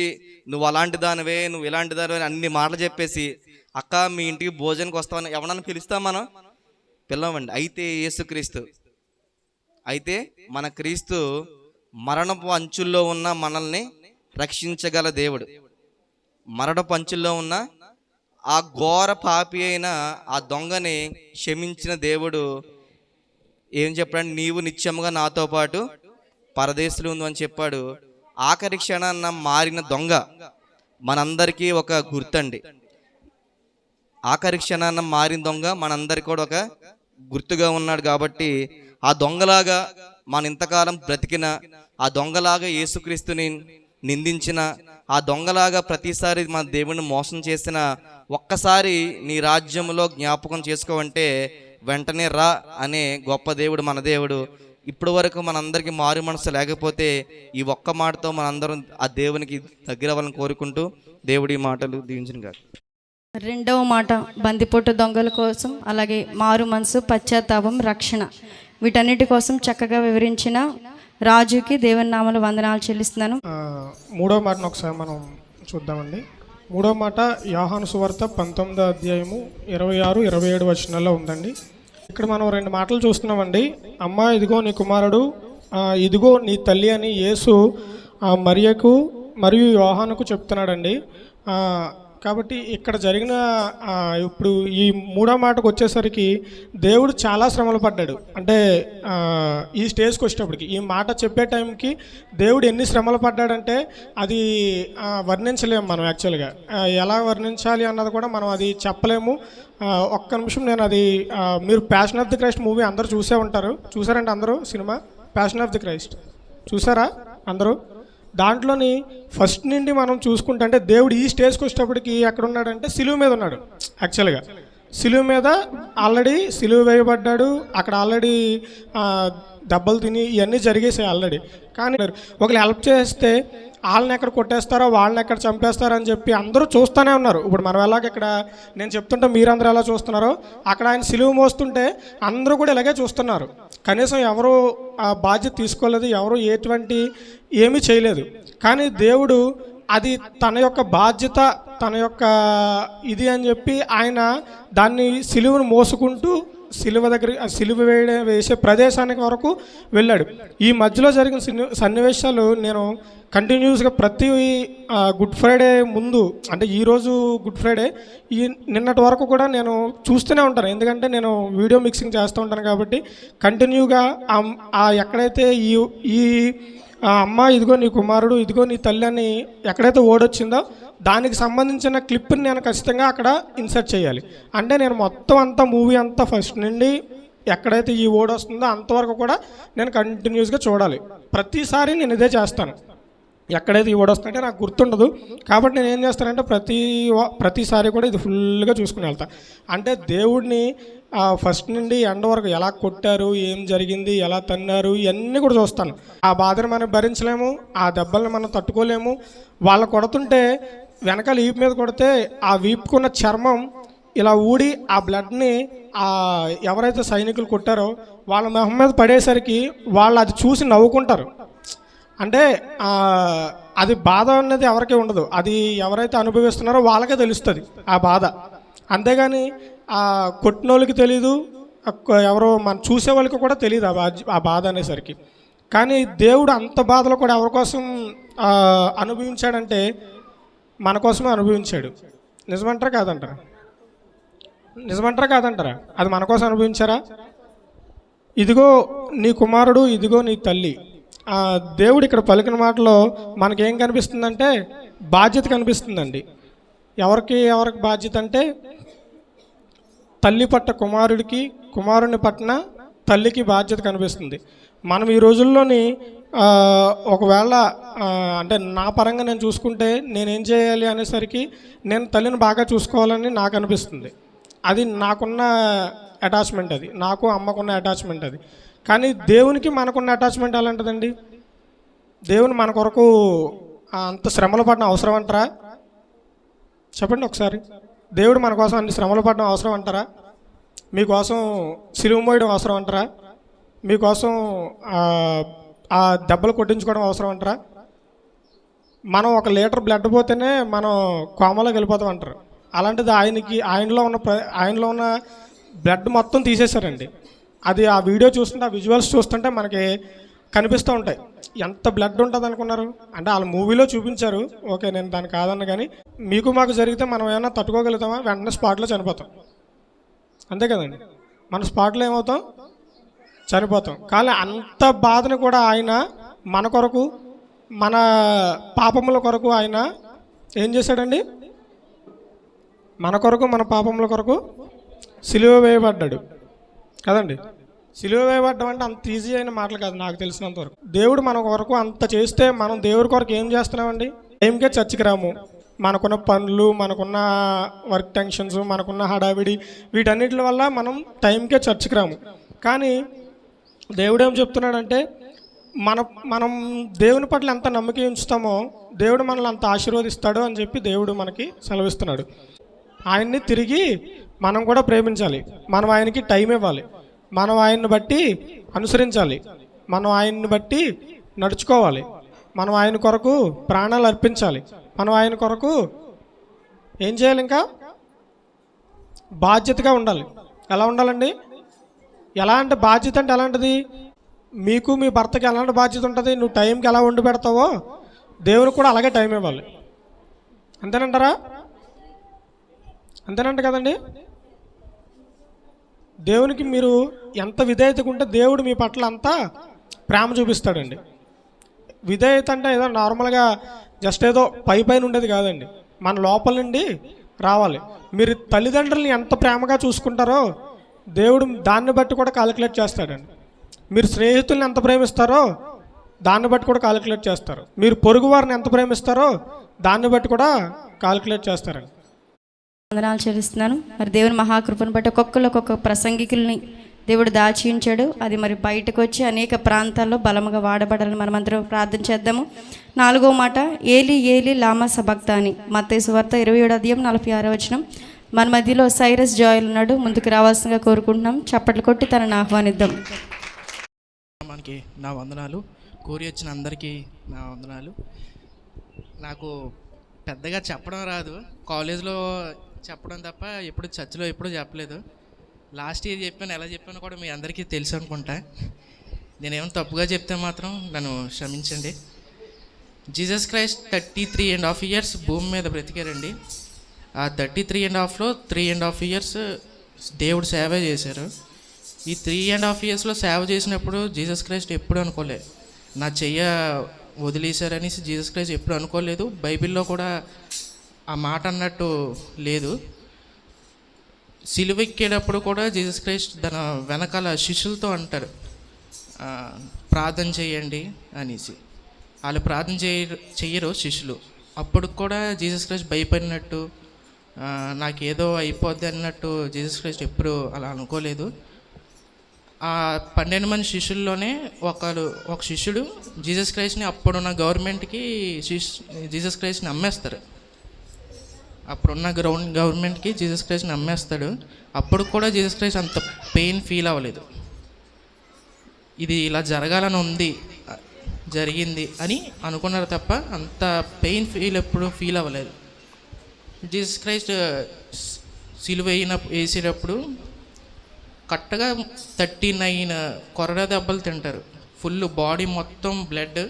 నువ్వు అలాంటి దానివే, నువ్వు ఇలాంటి దానివే అన్ని మాటలు చెప్పేసి, అక్క మీ ఇంటికి భోజనానికి వస్తామని ఎవడన్నా పిలుస్తాం? మనం పిలవండి. అయితే మన క్రీస్తు మరణపు అంచుల్లో ఉన్న మనల్ని రక్షించగల దేవుడు. మరణపు అంచుల్లో ఉన్న ఆ ఘోర పాపి అయిన ఆ దొంగని క్షమించిన దేవుడు ఏం చెప్పాడు? నీవు నిత్యముగా నాతో పాటు పరదేశంలో ఉంది అని చెప్పాడు. ఆఖరి క్షణాన్న మారిన దొంగ మనందరికీ ఒక గుర్తండి. ఆఖరి క్షణాన్న మారిన దొంగ మనందరికీ కూడా ఒక గుర్తుగా ఉన్నాడు. కాబట్టి ఆ దొంగలాగా మన ఇంతకాలం బ్రతికిన, ఆ దొంగలాగా యేసుక్రీస్తుని నిందించిన, ఆ దొంగలాగా ప్రతిసారి మన దేవుడిని మోసం చేసిన, ఒక్కసారి నీ రాజ్యంలో జ్ఞాపకం చేసుకోవంటే వెంటనే రా అనే గొప్ప దేవుడు మన దేవుడు. ఇప్పటి వరకు మనందరికీ మారు మనసు లేకపోతే ఈ ఒక్క మాటతో మనందరం ఆ దేవునికి దగ్గర అవ్వాలని కోరుకుంటూ దేవుడి మాటలు దీవించిన గారు. రెండవ మాట, బందిపోటు దొంగల కోసం, అలాగే మారు మనసు, పశ్చాత్తాపం, రక్షణ, వీటన్నిటి కోసం చక్కగా వివరించిన రాజుకి దేవుని నామములో వందనాలు చెల్లిస్తున్నాను. మూడవ మాటను ఒకసారి మనం చూద్దామండి. మూడవ మాట యోహాను సువార్త 19వ అధ్యాయము 26-27 వచనాల్లో ఉందండి. ఇక్కడ మనం 2 మాటలు చూస్తున్నామండి. అమ్మా ఇదిగో నీ కుమారుడు, ఇదిగో నీ తల్లి అని యేసు మరియకు మరియు యోహానుకు చెప్తున్నాడండి. కాబట్టి ఇక్కడ జరిగిన ఇప్పుడు ఈ మూడో మాటకు వచ్చేసరికి దేవుడు చాలా శ్రమలు పడ్డాడు. అంటే ఈ స్టేజ్కి వచ్చేటప్పటికి, ఈ మాట చెప్పే టైంకి దేవుడు ఎన్ని శ్రమలు పడ్డాడంటే అది వర్ణించలేము మనం. యాక్చువల్గా ఎలా వర్ణించాలి అన్నది కూడా మనం అది చెప్పలేము. ఒక్క నిమిషం నేను అది మీరు passion of the Christ movie అందరూ చూసే ఉంటారు. చూసారంటే అందరూ cinema passion of the Christ చూసారా అందరూ? దాంట్లోని ఫస్ట్ నుండి మనం చూసుకుంటే, అంటే దేవుడు ఈ స్టేజ్కి వచ్చేటప్పటికి ఎక్కడ ఉన్నాడంటే సిలువ మీద ఉన్నాడు. యాక్చువల్గా సిలువ మీద ఆల్రెడీ సిలువ వేయబడ్డాడు, అక్కడ ఆల్రెడీ దెబ్బలు తిని ఇవన్నీ జరిగేసాయి ఆల్రెడీ. కానీ ఒకరు హెల్ప్ చేస్తే వాళ్ళని ఎక్కడ కొట్టేస్తారో వాళ్ళని ఎక్కడ చంపేస్తారో అని చెప్పి అందరూ చూస్తూనే ఉన్నారు. ఇప్పుడు మనం ఎలాగ ఇక్కడ నేను చెప్తుంటే మీరందరూ ఎలా చూస్తున్నారో, అక్కడ ఆయన సిలువ మోస్తుంటే అందరూ కూడా ఇలాగే చూస్తున్నారు. కనీసం ఎవరు ఆ బాధ్యత తీసుకోలేదు, ఎవరు ఎటువంటి ఏమీ చేయలేదు. కానీ దేవుడు అది తన యొక్క బాధ్యత, తన యొక్క ఇది అని చెప్పి ఆయన దాన్ని సిలువను మోసుకుంటూ సిలువ దగ్గర సిలువ వేసే ప్రదేశానికి వరకు వెళ్ళాడు. ఈ మధ్యలో జరిగిన సన్నివేశాలు నేను కంటిన్యూస్గా ప్రతి గుడ్ ఫ్రైడే ముందు, అంటే ఈరోజు గుడ్ ఫ్రైడే, నిన్నటి వరకు కూడా నేను చూస్తూనే ఉంటాను. ఎందుకంటే నేను వీడియో మిక్సింగ్ చేస్తూ ఉంటాను కాబట్టి కంటిన్యూగా ఎక్కడైతే ఈ అమ్మ ఇదిగో నీ కుమారుడు, ఇదిగో నీ తల్లి అని ఎక్కడైతే ఓడొచ్చిందో దానికి సంబంధించిన క్లిప్ని నేను ఖచ్చితంగా అక్కడ ఇన్సర్ట్ చేయాలి. అంటే నేను మొత్తం అంతా మూవీ అంతా ఫస్ట్ నుండి ఎక్కడైతే ఈ ఓడ్ వస్తుందో అంతవరకు కూడా నేను కంటిన్యూస్గా చూడాలి. ప్రతిసారి నేను ఇదే చేస్తాను. ఎక్కడైతే ఈ ఓడ్ వస్తుందంటే నాకు గుర్తుండదు కాబట్టి నేను ఏం చేస్తానంటే ప్రతిసారి కూడా ఇది ఫుల్గా చూసుకుని వెళ్తాను. అంటే దేవుడిని ఫస్ట్ నుండి ఎండ్ వరకు ఎలా కొట్టారు, ఏం జరిగింది, ఎలా తన్నారు, ఇవన్నీ కూడా చూస్తాను. ఆ బాధను మనం భరించలేము, ఆ దెబ్బల్ని మనం తట్టుకోలేము. వాళ్ళు కొడుతుంటే వెనకాల వీపు మీద కొడితే ఆ వీపుకున్న చర్మం ఇలా ఊడి ఆ బ్లడ్ని ఎవరైతే సైనికులు కొట్టారో వాళ్ళ మొహం మీద పడేసరికి వాళ్ళు అది చూసి నవ్వుకుంటారు. అంటే అది బాధ అనేది ఎవరికీ ఉండదు, అది ఎవరైతే అనుభవిస్తున్నారో వాళ్ళకే తెలుస్తుంది ఆ బాధ. అంతేగాని కొట్టిన వాళ్ళకి తెలీదు, ఎవరో మనం చూసే వాళ్ళకి కూడా తెలియదు ఆ బాధ అనేసరికి. కానీ దేవుడు అంత బాధలు కూడా ఎవరి కోసం అనుభవించాడంటే మన కోసమే అనుభవించాడు. నిజమంటారా కాదంటారా? నిజమంటారా కాదంటారా? అది మన కోసం అనుభవించారా? ఇదిగో నీ కుమారుడు, ఇదిగో నీ తల్లి. దేవుడు ఇక్కడ పలికిన మాటలో మనకేం కనిపిస్తుందంటే బాధ్యత కనిపిస్తుందండి. ఎవరికి బాధ్యత అంటే తల్లి పట్ల కుమారుడికి, కుమారుని పట్ల తల్లికి బాధ్యత కనిపిస్తుంది. మనం ఈ రోజుల్లోని ఒకవేళ అంటే నా పరంగా నేను చూసుకుంటే నేనేం చేయాలి అనేసరికి నేను తల్లిని బాగా చూసుకోవాలని నాకు అనిపిస్తుంది. అది నాకున్న అటాచ్మెంట్, అది నాకు అమ్మకున్న అటాచ్మెంట్ అది. కానీ దేవునికి మనకున్న అటాచ్మెంట్ ఎలాంటిదండి? దేవుని మన కొరకు అంత శ్రమలు పడడం అవసరం అంటారా? చెప్పండి ఒకసారి. దేవుడు మన కోసం అన్ని శ్రమలు పడడం అవసరం అంటారా? మీకోసం సిలువ మోయడం అవసరం అంటారా? మీకోసం ఆ దెబ్బలు కొట్టించుకోవడం అవసరం అంటారా? మనం 1 లీటర్ బ్లడ్ పోతేనే మనం కోమలోకి వెళ్ళిపోతాం అంటారు. అలాంటిది ఆయనలో ఉన్న బ్లడ్ మొత్తం తీసేశారండి. అది ఆ వీడియో చూస్తుంటే, ఆ విజువల్స్ చూస్తుంటే మనకి కనిపిస్తూ ఉంటాయి. ఎంత బ్లడ్ ఉంటుంది అనుకున్నారు? అంటే వాళ్ళ మూవీలో చూపించారు, ఓకే, నేను దాన్ని కాదన్న. కానీ మీకు మాకు జరిగితే మనం ఏమైనా తట్టుకోగలుగుతామా? వెంటనే స్పాట్లో చనిపోతాం, అంతే కదండి. మన స్పాట్లో ఏమవుతాం? చనిపోతాం. కానీ అంత బాధను కూడా ఆయన మన కొరకు, మన పాపముల కొరకు ఆయన ఏం చేశాడండి? మన కొరకు, మన పాపముల కొరకు సిలువ వేయబడ్డాడు కదండి. సిలువ వేయబడ్డం అంటే అంత ఈజీ అయిన మాటలు కాదు నాకు తెలిసినంత వరకు. దేవుడు మన కొరకు అంత చేస్తే మనం దేవుడి కొరకు ఏం చేస్తున్నామండి? టైంకే చర్చికి రాము. మనకున్న పనులు, మనకున్న వర్క్ టెన్షన్స్, మనకున్న హడావిడి, వీటన్నిటి వల్ల టైంకే చర్చికి రాము. కానీ దేవుడు ఏం చెప్తున్నాడంటే మనం దేవుని పట్ల ఎంత నమ్మకం ఉంచుతామో దేవుడు మనల్ని అంత ఆశీర్వదిస్తాడు అని చెప్పి దేవుడు మనకి సెలవిస్తున్నాడు. ఆయన్ని తిరిగి మనం కూడా ప్రేమించాలి, మనం ఆయనకి టైం ఇవ్వాలి, మనం ఆయన్ని బట్టి అనుసరించాలి, మనం ఆయన్ని బట్టి నడుచుకోవాలి, మనం ఆయన కొరకు ప్రాణాలు అర్పించాలి, మనం ఆయన కొరకు ఏం చేయాలి? ఇంకా బాధ్యతగా ఉండాలి. ఎలా ఉండాలండి? ఎలాంటి బాధ్యత అంటే ఎలాంటిది? మీకు మీ భర్తకి ఎలాంటి బాధ్యత ఉంటుంది? నువ్వు టైంకి ఎలా వండి పెడతావో దేవునికి కూడా అలాగే టైం ఇవ్వాలి. అంతేనంటారా? అంతేనంట కదండి. దేవునికి మీరు ఎంత విధేయతగా ఉంటే దేవుడు మీ పట్ల అంతా ప్రేమ చూపిస్తాడండి. విధేయత అంటే ఏదో నార్మల్గా జస్ట్ ఏదో పైన ఉండేది కాదండి, మన లోపల నుండి రావాలి. మీరు తల్లిదండ్రులని ఎంత ప్రేమగా చూసుకుంటారో దేవుడు దాన్ని బట్టి కూడా కాలిక్యులేట్ చేస్తాడండి. మీరు స్నేహితుల్ని ఎంత ప్రేమిస్తారో దాన్ని బట్టి కూడా కాలిక్యులేట్ చేస్తారు. మీరు పొరుగు వారిని ఎంత ప్రేమిస్తారో దాన్ని బట్టి కూడా కాలిక్యులేట్ చేస్తారండి. వందనాలు చెల్లిస్తున్నాను. మరి దేవుని మహాకృపను బట్టి ఒక్కొక్క ప్రసంగికుల్ని దేవుడు దాచి ఉంచాడు. అది మరి బయటకు వచ్చి అనేక ప్రాంతాల్లో బలముగా వాడబడాలని మనమందరం ప్రార్థన చేద్దాము. 4వ మాట, ఏలి ఏలి లామా సబక్తాని. మత్తయి సువార్త 27:46. మన మధ్యలో సైరస్ జాయల్ ఉన్నాడు. ముందుకు రావాల్సిందిగా కోరుకుంటున్నాం. చప్పట్లు కొట్టి తనను ఆహ్వానిద్దాం. మనకి నా వందనాలు. కోరి వచ్చిన అందరికీ నా వందనాలు. నాకు పెద్దగా చెప్పడం రాదు, కాలేజ్లో చెప్పడం తప్ప ఎప్పుడు చర్చిలో ఎప్పుడు చెప్పలేదు. లాస్ట్ ఇయర్ చెప్పాను, ఎలా చెప్పాను కూడా మీ అందరికీ తెలుసు అనుకుంటా. నేనేమైనా తప్పుగా చెప్తే మాత్రం నన్ను క్షమించండి. జీసస్ క్రైస్ట్ 33.5 years భూమి మీద బ్రతికారండి. ఆ 33.5లో 3.5 years దేవుడు సేవ చేశారు. ఈ 3.5 yearsలో సేవ చేసినప్పుడు జీసస్ క్రైస్ట్ ఎప్పుడు అనుకోలే నా చెయ్య వదిలేశారనేసి జీసస్ క్రైస్ట్ ఎప్పుడు అనుకోలేదు. బైబిల్లో కూడా ఆ మాట అన్నట్టు లేదు. సిలువ ఎక్కేటప్పుడు కూడా జీసస్ క్రైస్ట్ తన వెనకాల శిష్యులతో అంటారు, ప్రార్థన చేయండి అనేసి. వాళ్ళు ప్రార్థన చెయ్యరు శిష్యులు. అప్పుడు కూడా జీసస్ క్రైస్ట్ భయపడినట్టు, నాకేదో అయిపోద్ది అన్నట్టు జీసస్ క్రైస్ట్ ఎప్పుడు అలా అనుకోలేదు. ఆ 12 మంది శిష్యుల్లోనే ఒక శిష్యుడు జీసస్ క్రైస్ట్ని అప్పుడున్న గవర్నమెంట్కి జీసస్ క్రైస్ట్ని అమ్మేస్తారు. అప్పుడున్న గవర్నమెంట్కి జీసస్ క్రైస్ట్ని అమ్మేస్తాడు. అప్పుడు కూడా జీసస్ క్రైస్ట్ అంత పెయిన్ ఫీల్ అవ్వలేదు. ఇది ఇలా జరగాలని ఉంది, జరిగింది అని అనుకున్నారు తప్ప అంత పెయిన్ ఎప్పుడు ఫీల్ అవ్వలేదు. జీసస్ క్రైస్ట్ సిలువ వేసేటప్పుడు కరెక్ట్గా 39 కొరడా దెబ్బలు తింటారు. ఫుల్ బాడీ మొత్తం బ్లడ్,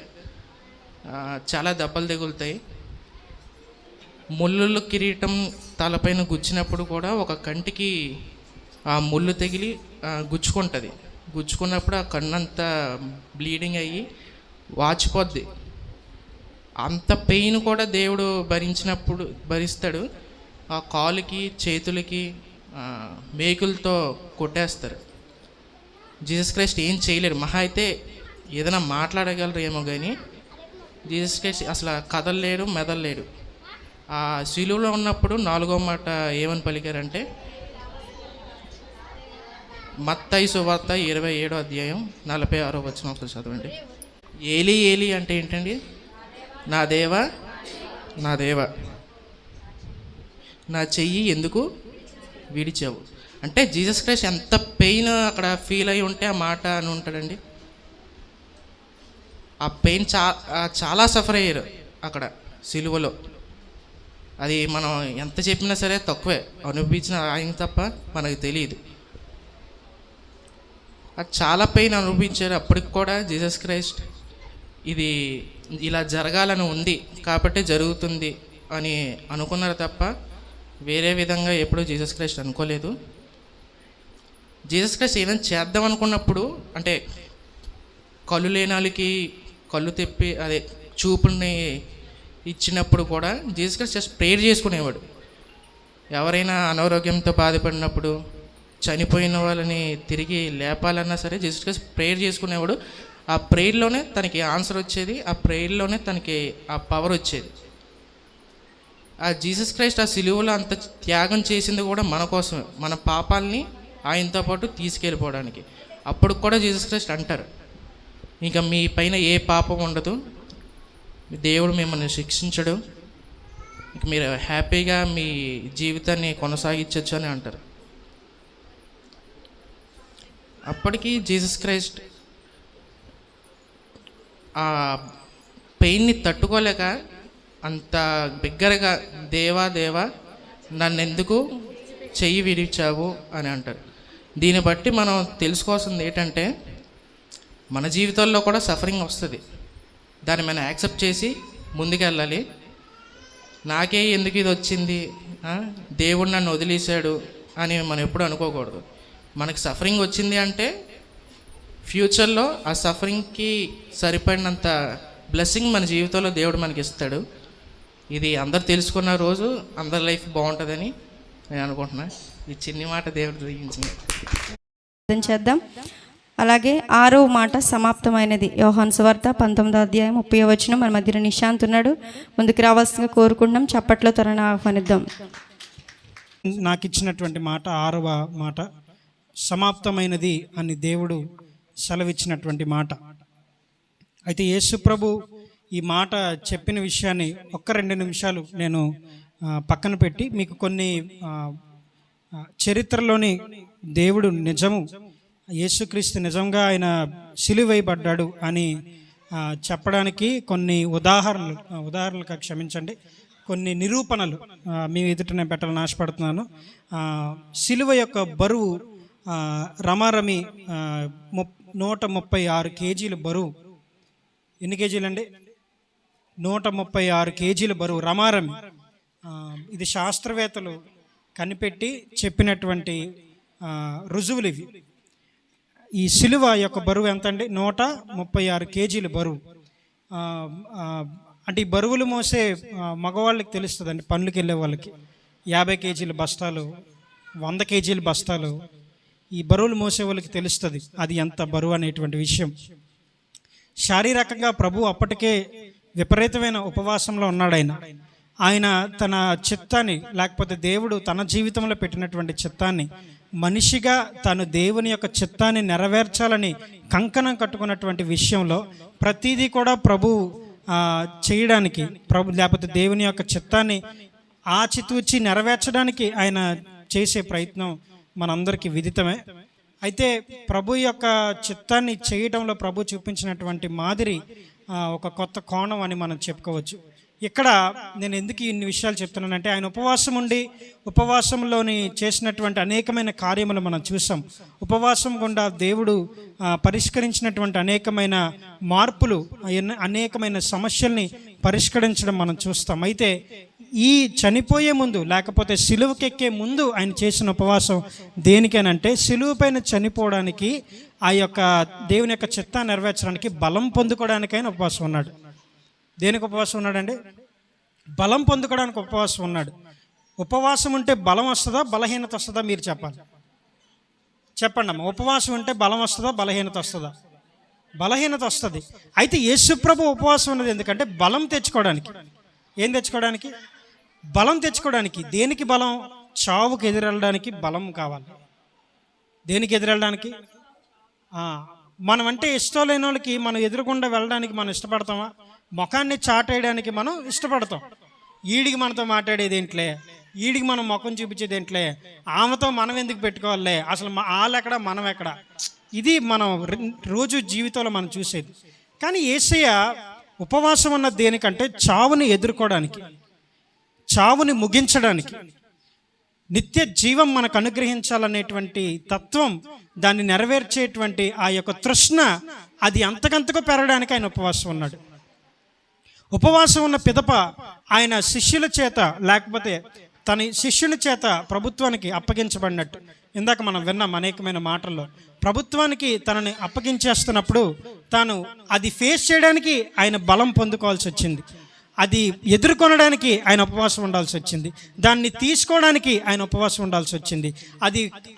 చాలా దెబ్బలు తగులుతాయి. ముళ్ళు కిరీటం తలపైన గుచ్చినప్పుడు కూడా ఒక కంటికి ఆ ముళ్ళు తగిలి గుచ్చుకుంటుంది. గుచ్చుకున్నప్పుడు ఆ కన్నంతా బ్లీడింగ్ అయ్యి వాచిపోద్ది. అంత పెయిన్ కూడా దేవుడు భరిస్తాడు. ఆ కాలుకి చేతులకి మేకులతో కొట్టేస్తారు. జీసస్ క్రైస్ట్ ఏం చేయలేరు. మహా అయితే ఏదైనా మాట్లాడగలరు ఏమో కానీ జీసస్ క్రైస్ట్ అసలు కదలలేరు, మెదలలేరు. ఆ శిలువలో ఉన్నప్పుడు 4వ మాట ఏమని పలికారంటే, మత్తయి సువార్త 27:46 ఒకసారి చదవండి. ఏలి ఏలి అంటే ఏంటండి? నా దేవా నా దేవా నా చెయ్యి ఎందుకు విడిచావు. అంటే జీసస్ క్రైస్ట్ ఎంత పెయిన్ అక్కడ ఫీల్ అయి ఉంటే ఆ మాట అని ఉంటాడండి. ఆ పెయిన్ చాలా సఫర్ అయ్యారు అక్కడ సిలువలో. అది మనం ఎంత చెప్పినా సరే తక్కువే, అనుభవించిన ఆయన తప్ప మనకు తెలియదు. అది చాలా పెయిన్ అనుభవించారు. అప్పటికి కూడా జీసస్ క్రైస్ట్ ఇది ఇలా జరగాలని ఉంది కాబట్టి జరుగుతుంది అని అనుకున్నారు తప్ప వేరే విధంగా ఎప్పుడూ జీసస్ క్రైస్ట్ అనుకోలేదు. జీసస్ క్రైస్ట్ ఏదైనా చేద్దాం అనుకున్నప్పుడు, అంటే కళ్ళు లేనాళ్ళకి కళ్ళు తెప్పి అదే చూపుని ఇచ్చినప్పుడు కూడా జీసస్ క్రైస్ట్ జస్ట్ ప్రేయర్ చేసుకునేవాడు. ఎవరైనా అనారోగ్యంతో బాధపడినప్పుడు, చనిపోయిన వాళ్ళని తిరిగి లేపాలన్నా సరే జీసస్ క్రైస్ట్ ప్రేయర్ చేసుకునేవాడు. ఆ ప్రేయర్లోనే తనకి ఆన్సర్ వచ్చేది, ఆ ప్రేయర్లోనే తనకి ఆ పవర్ వచ్చేది. ఆ జీసస్ క్రైస్ట్ ఆ సిలువలో అంత త్యాగం చేసింది కూడా మన కోసమే, మన పాపాలని ఆయనతో పాటు తీసుకెళ్ళిపోవడానికి. అప్పుడు కూడా జీసస్ క్రైస్ట్ అంటారు, ఇంకా మీ పైన ఏ పాపం ఉండదు, దేవుడు మిమ్మల్ని శిక్షించడు, ఇంక మీరు హ్యాపీగా మీ జీవితాన్ని కొనసాగించవచ్చు అని అంటారు. అప్పటికి జీసస్ క్రైస్ట్ ఆ పెయిన్ని తట్టుకోలేక అంత బిగ్గరగా దేవా దేవా నన్నెందుకు చెయ్యి విడిచావు అని అంటారు. దీన్ని బట్టి మనం తెలుసుకోవాల్సింది ఏంటంటే, మన జీవితాల్లో కూడా సఫరింగ్ వస్తుంది, దాన్ని మనం యాక్సెప్ట్ చేసి ముందుకెళ్ళాలి. నాకే ఎందుకు ఇది వచ్చింది, దేవుడు నన్ను వదిలేశాడు అని మనం ఎప్పుడు అనుకోకూడదు. మనకి సఫరింగ్ వచ్చింది అంటే ఫ్యూచర్లో ఆ సఫరింగ్కి సరిపడినంత బ్లెస్సింగ్ మన జీవితంలో దేవుడు మనకి ఇస్తాడు. ఇది అందరు తెలుసుకున్న రోజు అందరి లైఫ్ బాగుంటుందని నేను అనుకుంటున్నా. ఈ చిన్ని మాట దేవుడు గ్రహించింది చేద్దాం. అలాగే 6వ మాట సమాప్తమైనది. యోహాను సువార్త 19:30 మన మధ్యలో నిశాంత్ ఉన్నాడు. ముందుకు రావాల్సిందిగా కోరుకుంటున్నాం. చప్పట్లో తనను ఆహ్వానిద్దాం. నాకు ఇచ్చినటువంటి మాట 6వ మాట, సమాప్తమైనది అని దేవుడు సెలవిచ్చినటువంటి మాట. అయితే యేసు ప్రభు ఈ మాట చెప్పిన విషయాన్ని 1-2 నిమిషాలు నేను పక్కన పెట్టి మీకు కొన్ని చరిత్రలోని దేవుడు నిజము, యేసుక్రీస్తు నిజంగా ఆయన సిలువేయబడ్డాడు అని చెప్పడానికి కొన్ని ఉదాహరణలు క్షమించండి, కొన్ని నిరూపణలు మీ ఎదుట నేను పెట్టాలని ఆశపడుతున్నాను. సిలువ యొక్క బరువు రమారమి 136 కేజీల బరువు. ఎన్ని కేజీలండి? 136 కేజీల బరువు రమారమి. ఇది శాస్త్రవేత్తలు కనిపెట్టి చెప్పినటువంటి రుజువులు ఇవి. ఈ సిలువ యొక్క బరువు ఎంత అండి? 136 కేజీల బరువు. అంటే ఈ బరువులు మోసే మగవాళ్ళకి తెలుస్తుందండి, పనులకి వెళ్ళే వాళ్ళకి. 50 కేజీల బస్తాలు, 100 కేజీల బస్తాలు, ఈ బరువులు మోసే వాళ్ళకి తెలుస్తుంది అది ఎంత బరువు అనేటువంటి విషయం. శారీరకంగా ప్రభు అప్పటికే విపరీతమైన ఉపవాసంలో ఉన్నాడు. ఆయన తన చిత్తాన్ని, లేకపోతే దేవుడు తన జీవితంలో పెట్టినటువంటి చిత్తాన్ని, మనిషిగా తను దేవుని యొక్క చిత్తాన్ని నెరవేర్చాలని కంకణం కట్టుకున్నటువంటి విషయంలో ప్రతిదీ కూడా ప్రభు చేయడానికి, లేకపోతే దేవుని యొక్క చిత్తాన్ని ఆచితూచి నెరవేర్చడానికి ఆయన చేసే ప్రయత్నం మనందరికీ విదితమే. అయితే ప్రభు యొక్క చిత్తాన్ని చేయడంలో ప్రభు చూపించినటువంటి మాదిరి ఒక కొత్త కోణం అని మనం చెప్పుకోవచ్చు. ఇక్కడ నేను ఎందుకు ఇన్ని విషయాలు చెప్తున్నానంటే, ఆయన ఉపవాసంలోని చేసినటువంటి అనేకమైన కార్యములు మనం చూసాం. ఉపవాసం గుండా దేవుడు పరిష్కరించినటువంటి అనేకమైన మార్పులు, అనేకమైన సమస్యల్ని పరిష్కరించడం మనం చూస్తాం. అయితే ఈ చనిపోయే ముందు, లేకపోతే సిలువకెక్కే ముందు ఆయన చేసిన ఉపవాసం దేనికేనంటే, సిలువ పైన చనిపోవడానికి, ఆ యొక్క దేవుని యొక్క చిత్తాన్ని నెరవేర్చడానికి బలం పొందుకోవడానికైనా ఉపవాసం ఉన్నాడు. దేనికి ఉపవాసం ఉన్నాడండి? బలం పొందుకోవడానికి ఉపవాసం ఉన్నాడు. ఉపవాసం ఉంటే బలం వస్తుందా, బలహీనత వస్తుందా? మీరు చెప్పండి అమ్మ. ఉపవాసం ఉంటే బలం వస్తుందా, బలహీనత వస్తుందా? బలహీనత వస్తుంది. అయితే యేసుప్రభు ఉపవాసం ఉన్నది ఎందుకంటే బలం తెచ్చుకోవడానికి. ఏం తెచ్చుకోవడానికి? బలం తెచ్చుకోవడానికి. దేనికి బలం? చావుకు ఎదురెళ్ళడానికి బలం కావాలి. దేనికి ఎదురెళ్ళడానికి? మనం అంటే ఇష్టం లేని వాళ్ళకి మనం ఎదురుకుండా వెళ్ళడానికి మనం ఇష్టపడతామా? ముఖాన్ని చాటేయడానికి మనం ఇష్టపడతాం. ఈడికి మనతో మాట్లాడేది ఏంట్లే, ఈడికి మనం ముఖం చూపించేది ఏంట్లే, ఆమెతో మనం ఎందుకు పెట్టుకోవాలే, అసలు వాళ్ళెక్కడ మనం ఎక్కడ, ఇది మనం రోజు జీవితంలో మనం చూసేది. కానీ యేసయ్య ఉపవాసం ఉన్నది దేనికంటే చావుని ఎదుర్కోవడానికి, చావుని ముగించడానికి, నిత్య జీవం మనకు అనుగ్రహించాలనేటువంటి తత్వం, దాన్ని నెరవేర్చేటువంటి ఆ యొక్క తృష్ణ, అది అంతకంతకు పెరగడానికి ఆయన ఉపవాసం ఉన్నాడు. ఉపవాసం ఉన్న పిదప ఆయన శిష్యుల చేత, లేకపోతే తన శిష్యుల చేత ప్రభుత్వానికి అప్పగించబడినట్టు ఇందాక మనం విన్నాం అనేకమైన మాటల్లో. ప్రభుత్వానికి తనని అప్పగించేస్తున్నప్పుడు తాను అది ఫేస్ చేయడానికి ఆయన బలం పొందుకోవాల్సి వచ్చింది. అది ఎదుర్కొనడానికి ఆయన ఉపవాసం ఉండాల్సి వచ్చింది. దాన్ని తీసుకోవడానికి ఆయన ఉపవాసం ఉండాల్సి వచ్చింది.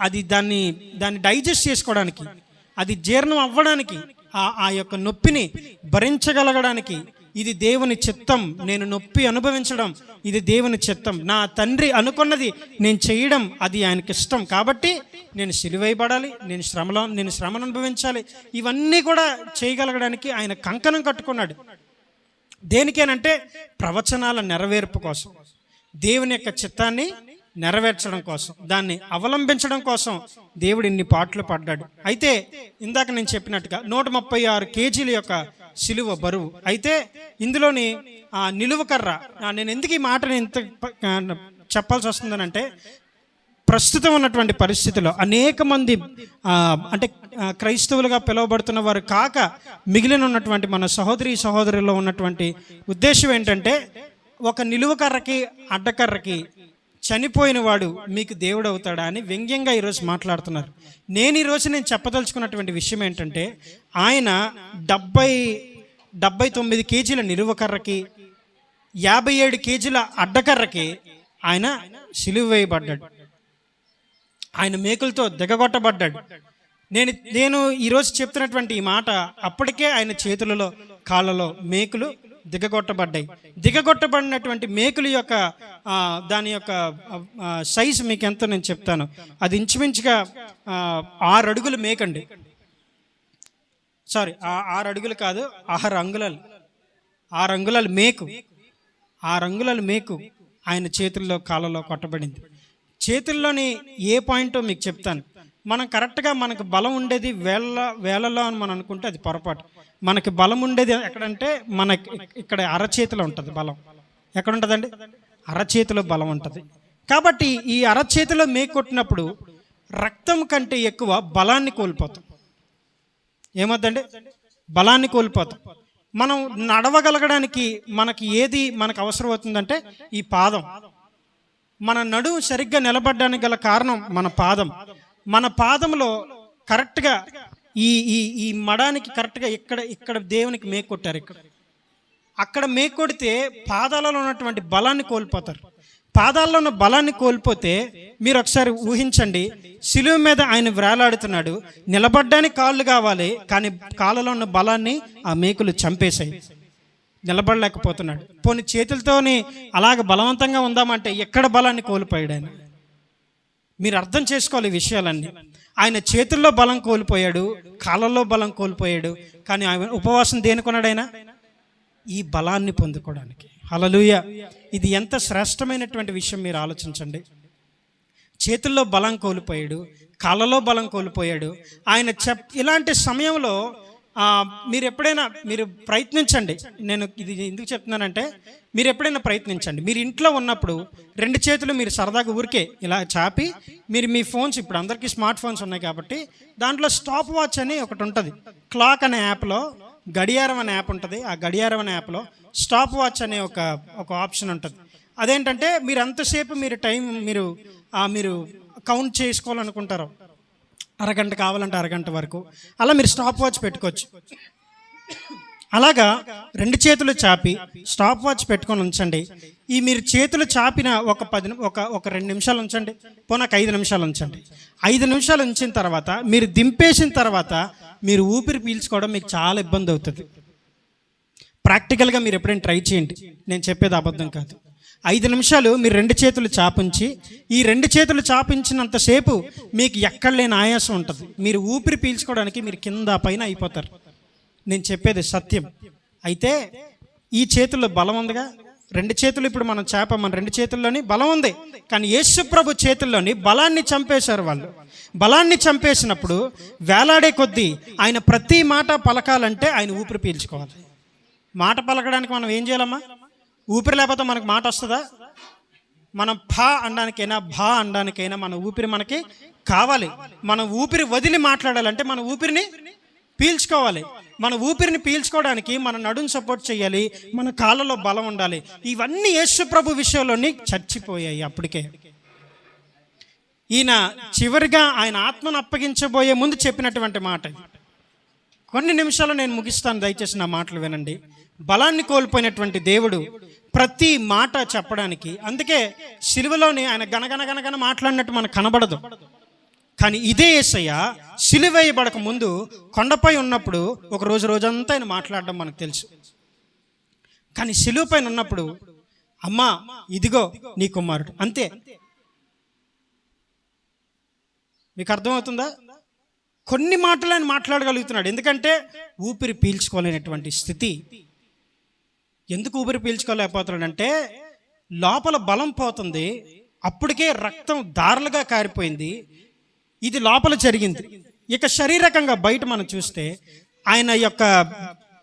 అది దాన్ని డైజెస్ట్ చేసుకోవడానికి, అది జీర్ణం అవ్వడానికి, ఆ యొక్క నొప్పిని భరించగలగడానికి, ఇది దేవుని చిత్తం, నేను నొప్పి అనుభవించడం ఇది దేవుని చిత్తం, నా తండ్రి అనుకున్నది నేను చేయడం అది ఆయనకి ఇష్టం, కాబట్టి నేను సిలువేయబడాలి, నేను శ్రమను అనుభవించాలి, ఇవన్నీ కూడా చేయగలగడానికి ఆయన కంకణం కట్టుకున్నాడు. దేనికేనంటే ప్రవచనాల నెరవేర్పు కోసం, దేవుని యొక్క చిత్తాన్ని నెరవేర్చడం కోసం, దాన్ని అవలంబించడం కోసం దేవుడు ఇన్ని పాటలు పడ్డాడు. అయితే ఇందాక నేను చెప్పినట్టుగా 136 కేజీల యొక్క సిలువ బరువు. అయితే ఇందులోని నిలువ కర్ర, నేను ఎందుకు ఈ మాటని ఇంత చెప్పాల్సి వస్తుందనంటే, ప్రస్తుతం ఉన్నటువంటి పరిస్థితిలో అనేక మంది అంటే క్రైస్తవులుగా పిలువబడుతున్న వారు కాక మిగిలిన ఉన్నటువంటి మన సహోదరుల్లో ఉన్నటువంటి ఉద్దేశం ఏంటంటే, ఒక నిలువ కర్రకి అడ్డకర్రకి చనిపోయిన వాడు మీకు దేవుడు అవుతాడా అని వ్యంగ్యంగా ఈరోజు మాట్లాడుతున్నారు. నేను చెప్పదలుచుకున్నటువంటి విషయం ఏంటంటే, ఆయన 79 కేజీల నిలువ కర్రకి 57 కేజీల అడ్డకర్రకి ఆయన సిలువ వేయబడ్డాడు. ఆయన మేకులతో దిగగొట్టబడ్డాడు. నేను ఈరోజు చెప్తున్నటువంటి ఈ మాట, అప్పటికే ఆయన చేతులలో కాళ్ళలో మేకులు దిగగొట్టబడ్డాయి. దిగగొట్టబడినటువంటి మేకుల యొక్క దాని యొక్క సైజు మీకు ఎంతో నేను చెప్తాను. అది ఇంచుమించుగా 6 అడుగులు మేకండి. సారీ, 6 అడుగులు కాదు, 6 అంగుళాలు. 6 అంగుళాలు మేకు. 6 అంగుళాలు మేకు ఆయన చేతుల్లో కాళ్ళలో కొట్టబడింది. చేతుల్లోని ఏ పాయింటో మీకు చెప్తాను. మనం కరెక్ట్గా మనకు బలం ఉండేది వేళ్ళలో అని మనం అనుకుంటే అది పొరపాటు. మనకి బలం ఉండేది ఎక్కడంటే మనకి ఇక్కడ అరచేతిలో ఉంటుంది బలం. ఎక్కడ ఉంటుందండి? అరచేతిలో బలం ఉంటుంది. కాబట్టి ఈ అరచేతిలో మేకు కొట్టినప్పుడు రక్తం కంటే ఎక్కువ బలాన్ని కోల్పోతాం. ఏమొద్దండి? బలాన్ని కోల్పోతాం. మనం నడవగలగడానికి మనకు అవసరం అవుతుందంటే ఈ పాదం. మన నడుము సరిగ్గా నిలబడడానికి గల కారణం మన పాదం. మన పాదంలో కరెక్ట్గా ఈ మడానికి కరెక్ట్గా ఇక్కడ దేవునికి మేకు కొట్టారు. అక్కడ మేకు కొడితే పాదాలలో ఉన్నటువంటి బలాన్ని కోల్పోతారు. పాదాల్లో ఉన్న బలాన్ని కోల్పోతే మీరు ఒకసారి ఊహించండి, శిలువ మీద ఆయన వేలాడుతున్నాడు, నిలబడ్డానికి కాళ్ళు కావాలి, కానీ కాళ్ళలో ఉన్న బలాన్ని ఆ మేకులు చంపేశాయి, నిలబడలేకపోతున్నాడు. పోనీ చేతులతోని అలాగ బలవంతంగా ఉందామంటే ఎక్కడ బలాన్ని కోల్పోయాడు ఆయన? మీరు అర్థం చేసుకోవాలి ఈ విషయాలన్నీ. ఆయన చేతుల్లో బలం కోల్పోయాడు, కాళ్ళల్లో బలం కోల్పోయాడు, కానీ ఆయన ఉపవాసం దేనికొన్నాడు? ఆయన ఈ బలాన్ని పొందుకోవడానికి. హల్లెలూయా! ఇది ఎంత శ్రేష్టమైనటువంటి విషయం మీరు ఆలోచించండి. చేతుల్లో బలం కోల్పోయాడు, కాళ్ళలో బలం కోల్పోయాడు. ఆయన ఇలాంటి సమయంలో మీరు ప్రయత్నించండి. నేను ఇది ఎందుకు చెప్తున్నానంటే, మీరు ఎప్పుడైనా ప్రయత్నించండి. మీరు ఇంట్లో ఉన్నప్పుడు 2 చేతులు మీరు సరదాగా ఊరికే ఇలా చాపి మీరు మీ ఫోన్స్, ఇప్పుడు అందరికీ స్మార్ట్ ఫోన్స్ ఉన్నాయి కాబట్టి దాంట్లో స్టాప్ వాచ్ అని ఒకటి ఉంటుంది. క్లాక్ అనే యాప్లో గడియారం అనే యాప్ ఉంటుంది. ఆ గడియారం అనే యాప్లో స్టాప్ వాచ్ అనే ఒక ఆప్షన్ ఉంటుంది. అదేంటంటే మీరు ఎంతసేపు మీరు టైం మీరు కౌంట్ చేసుకోవాలనుకుంటారో, అరగంట కావాలంటే అరగంట వరకు అలా మీరు స్టాప్ వాచ్ పెట్టుకోవచ్చు. అలాగా 2 చేతులు చాపి స్టాప్ వాచ్ పెట్టుకొని ఉంచండి. ఈ మీరు చేతులు చాపిన ఒక 2 నిమిషాలు ఉంచండి, పోనాక 5 నిమిషాలు ఉంచండి. 5 నిమిషాలు ఉంచిన తర్వాత మీరు దింపేసిన తర్వాత మీరు ఊపిరి పీల్చుకోవడం మీకు చాలా ఇబ్బంది అవుతుంది. ప్రాక్టికల్గా మీరు ఎప్పుడైనా ట్రై చేయండి, నేను చెప్పేది అబద్ధం కాదు. 5 నిమిషాలు మీరు 2 చేతులు చాపించి, ఈ 2 చేతులు చాపించినంతసేపు మీకు ఎక్కడ లేని ఆయాసం ఉంటుంది. మీరు ఊపిరి పీల్చుకోవడానికి మీరు కింద పైన అయిపోతారు. నేను చెప్పేది సత్యం. అయితే ఈ చేతుల్లో బలం ఉందిగా, 2 చేతులు ఇప్పుడు మనం మన 2 చేతుల్లోని బలం ఉంది, కానీ యేసు ప్రభు చేతుల్లోని బలాన్ని చంపేశారు వాళ్ళు. బలాన్ని చంపేసినప్పుడు వేలాడే కొద్దీ ఆయన ప్రతి మాట పలకాలంటే ఆయన ఊపిరి పీల్చుకోవాలి. మాట పలకడానికి మనం ఏం చేయాలమ్మా? ఊపిరి లేకపోతే మనకు మాట వస్తుందా? మనం భా అనడానికైనా భా అనడానికైనా మన ఊపిరి మనకి కావాలి. మనం ఊపిరి వదిలి మాట్లాడాలంటే మన ఊపిరిని పీల్చుకోవాలి. మన ఊపిరిని పీల్చుకోవడానికి మన నడుము సపోర్ట్ చేయాలి, మన కాళ్ళలో బలం ఉండాలి. ఇవన్నీ యేసు ప్రభు విషయంలోని చచ్చిపోయాయి. అప్పటికే ఈయన చివరిగా ఆయన ఆత్మను అప్పగించబోయే ముందు చెప్పినటువంటి మాట. కొన్ని నిమిషాలు నేను ముగిస్తాను, దయచేసి నా మాటలు వినండి. బలాన్ని కోల్పోయినటువంటి దేవుడు ప్రతి మాట చెప్పడానికి, అందుకే సిలువలోని ఆయన గనగన మాట్లాడినట్టు మనకు కనబడదు. కానీ ఇదే యేసయ్య సిలువేయబడక ముందు కొండపై ఉన్నప్పుడు ఒక రోజంతా ఆయన మాట్లాడడం మనకు తెలుసు. కానీ సిలువ పైన ఉన్నప్పుడు అమ్మా ఇదిగో నీ కుమారుడు, అంతే. మీకు అర్థమవుతుందా? కొన్ని మాటలు ఆయన మాట్లాడగలుగుతున్నాడు, ఎందుకంటే ఊపిరి పీల్చుకోలేనటువంటి స్థితి. ఎందుకు ఊపిరి పీల్చుకోలేకపోతున్నాడంటే లోపల బలం పోతుంది, అప్పటికే రక్తం దారులుగా కారిపోయింది. ఇది లోపల జరిగింది. ఇక శారీరకంగా బయట మనం చూస్తే ఆయన యొక్క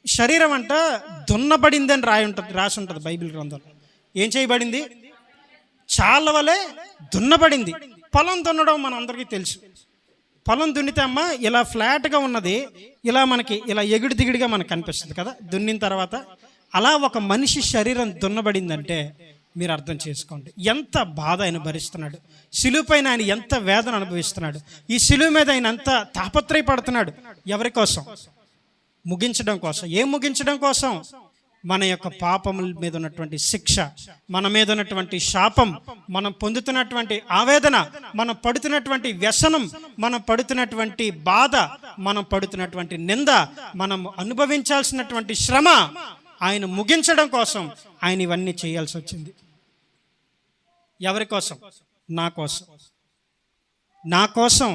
శరీరం అంట దున్నబడిందని రాసి ఉంటుంది బైబిల్ గ్రంథంలో. ఏం చేయబడింది? చాలా వలె దున్నబడింది. పొలం దున్నడం మన అందరికీ తెలుసు. పొలం దున్నితే అమ్మ ఇలా ఫ్లాట్గా ఉన్నది ఇలా మనకి ఇలా ఎగుడు దిగుడిగా మనకు కనిపిస్తుంది కదా దున్నిన తర్వాత. అలా ఒక మనిషి శరీరం దున్నబడిందంటే మీరు అర్థం చేసుకోండి ఎంత బాధ ఆయన భరిస్తున్నాడు. సిలువ పైన ఆయన ఎంత వేదన అనుభవిస్తున్నాడు. ఈ సిలువ మీద ఆయన ఎంత తాపత్రయపడుతున్నాడు. ఎవరి కోసం? ముగించడం కోసం. ఏం ముగించడం కోసం? మన యొక్క పాపముల మీద ఉన్నటువంటి శిక్ష, మన మీద ఉన్నటువంటి శాపం, మనం పొందుతున్నటువంటి ఆవేదన, మనం పడుతున్నటువంటి వ్యసనం, మనం పడుతున్నటువంటి బాధ, మనం పడుతున్నటువంటి నింద, మనం అనుభవించాల్సినటువంటి శ్రమ ఆయన ముగించడం కోసం ఆయన ఇవన్నీ చేయాల్సి వచ్చింది. ఎవరి కోసం? నా కోసం. నా కోసం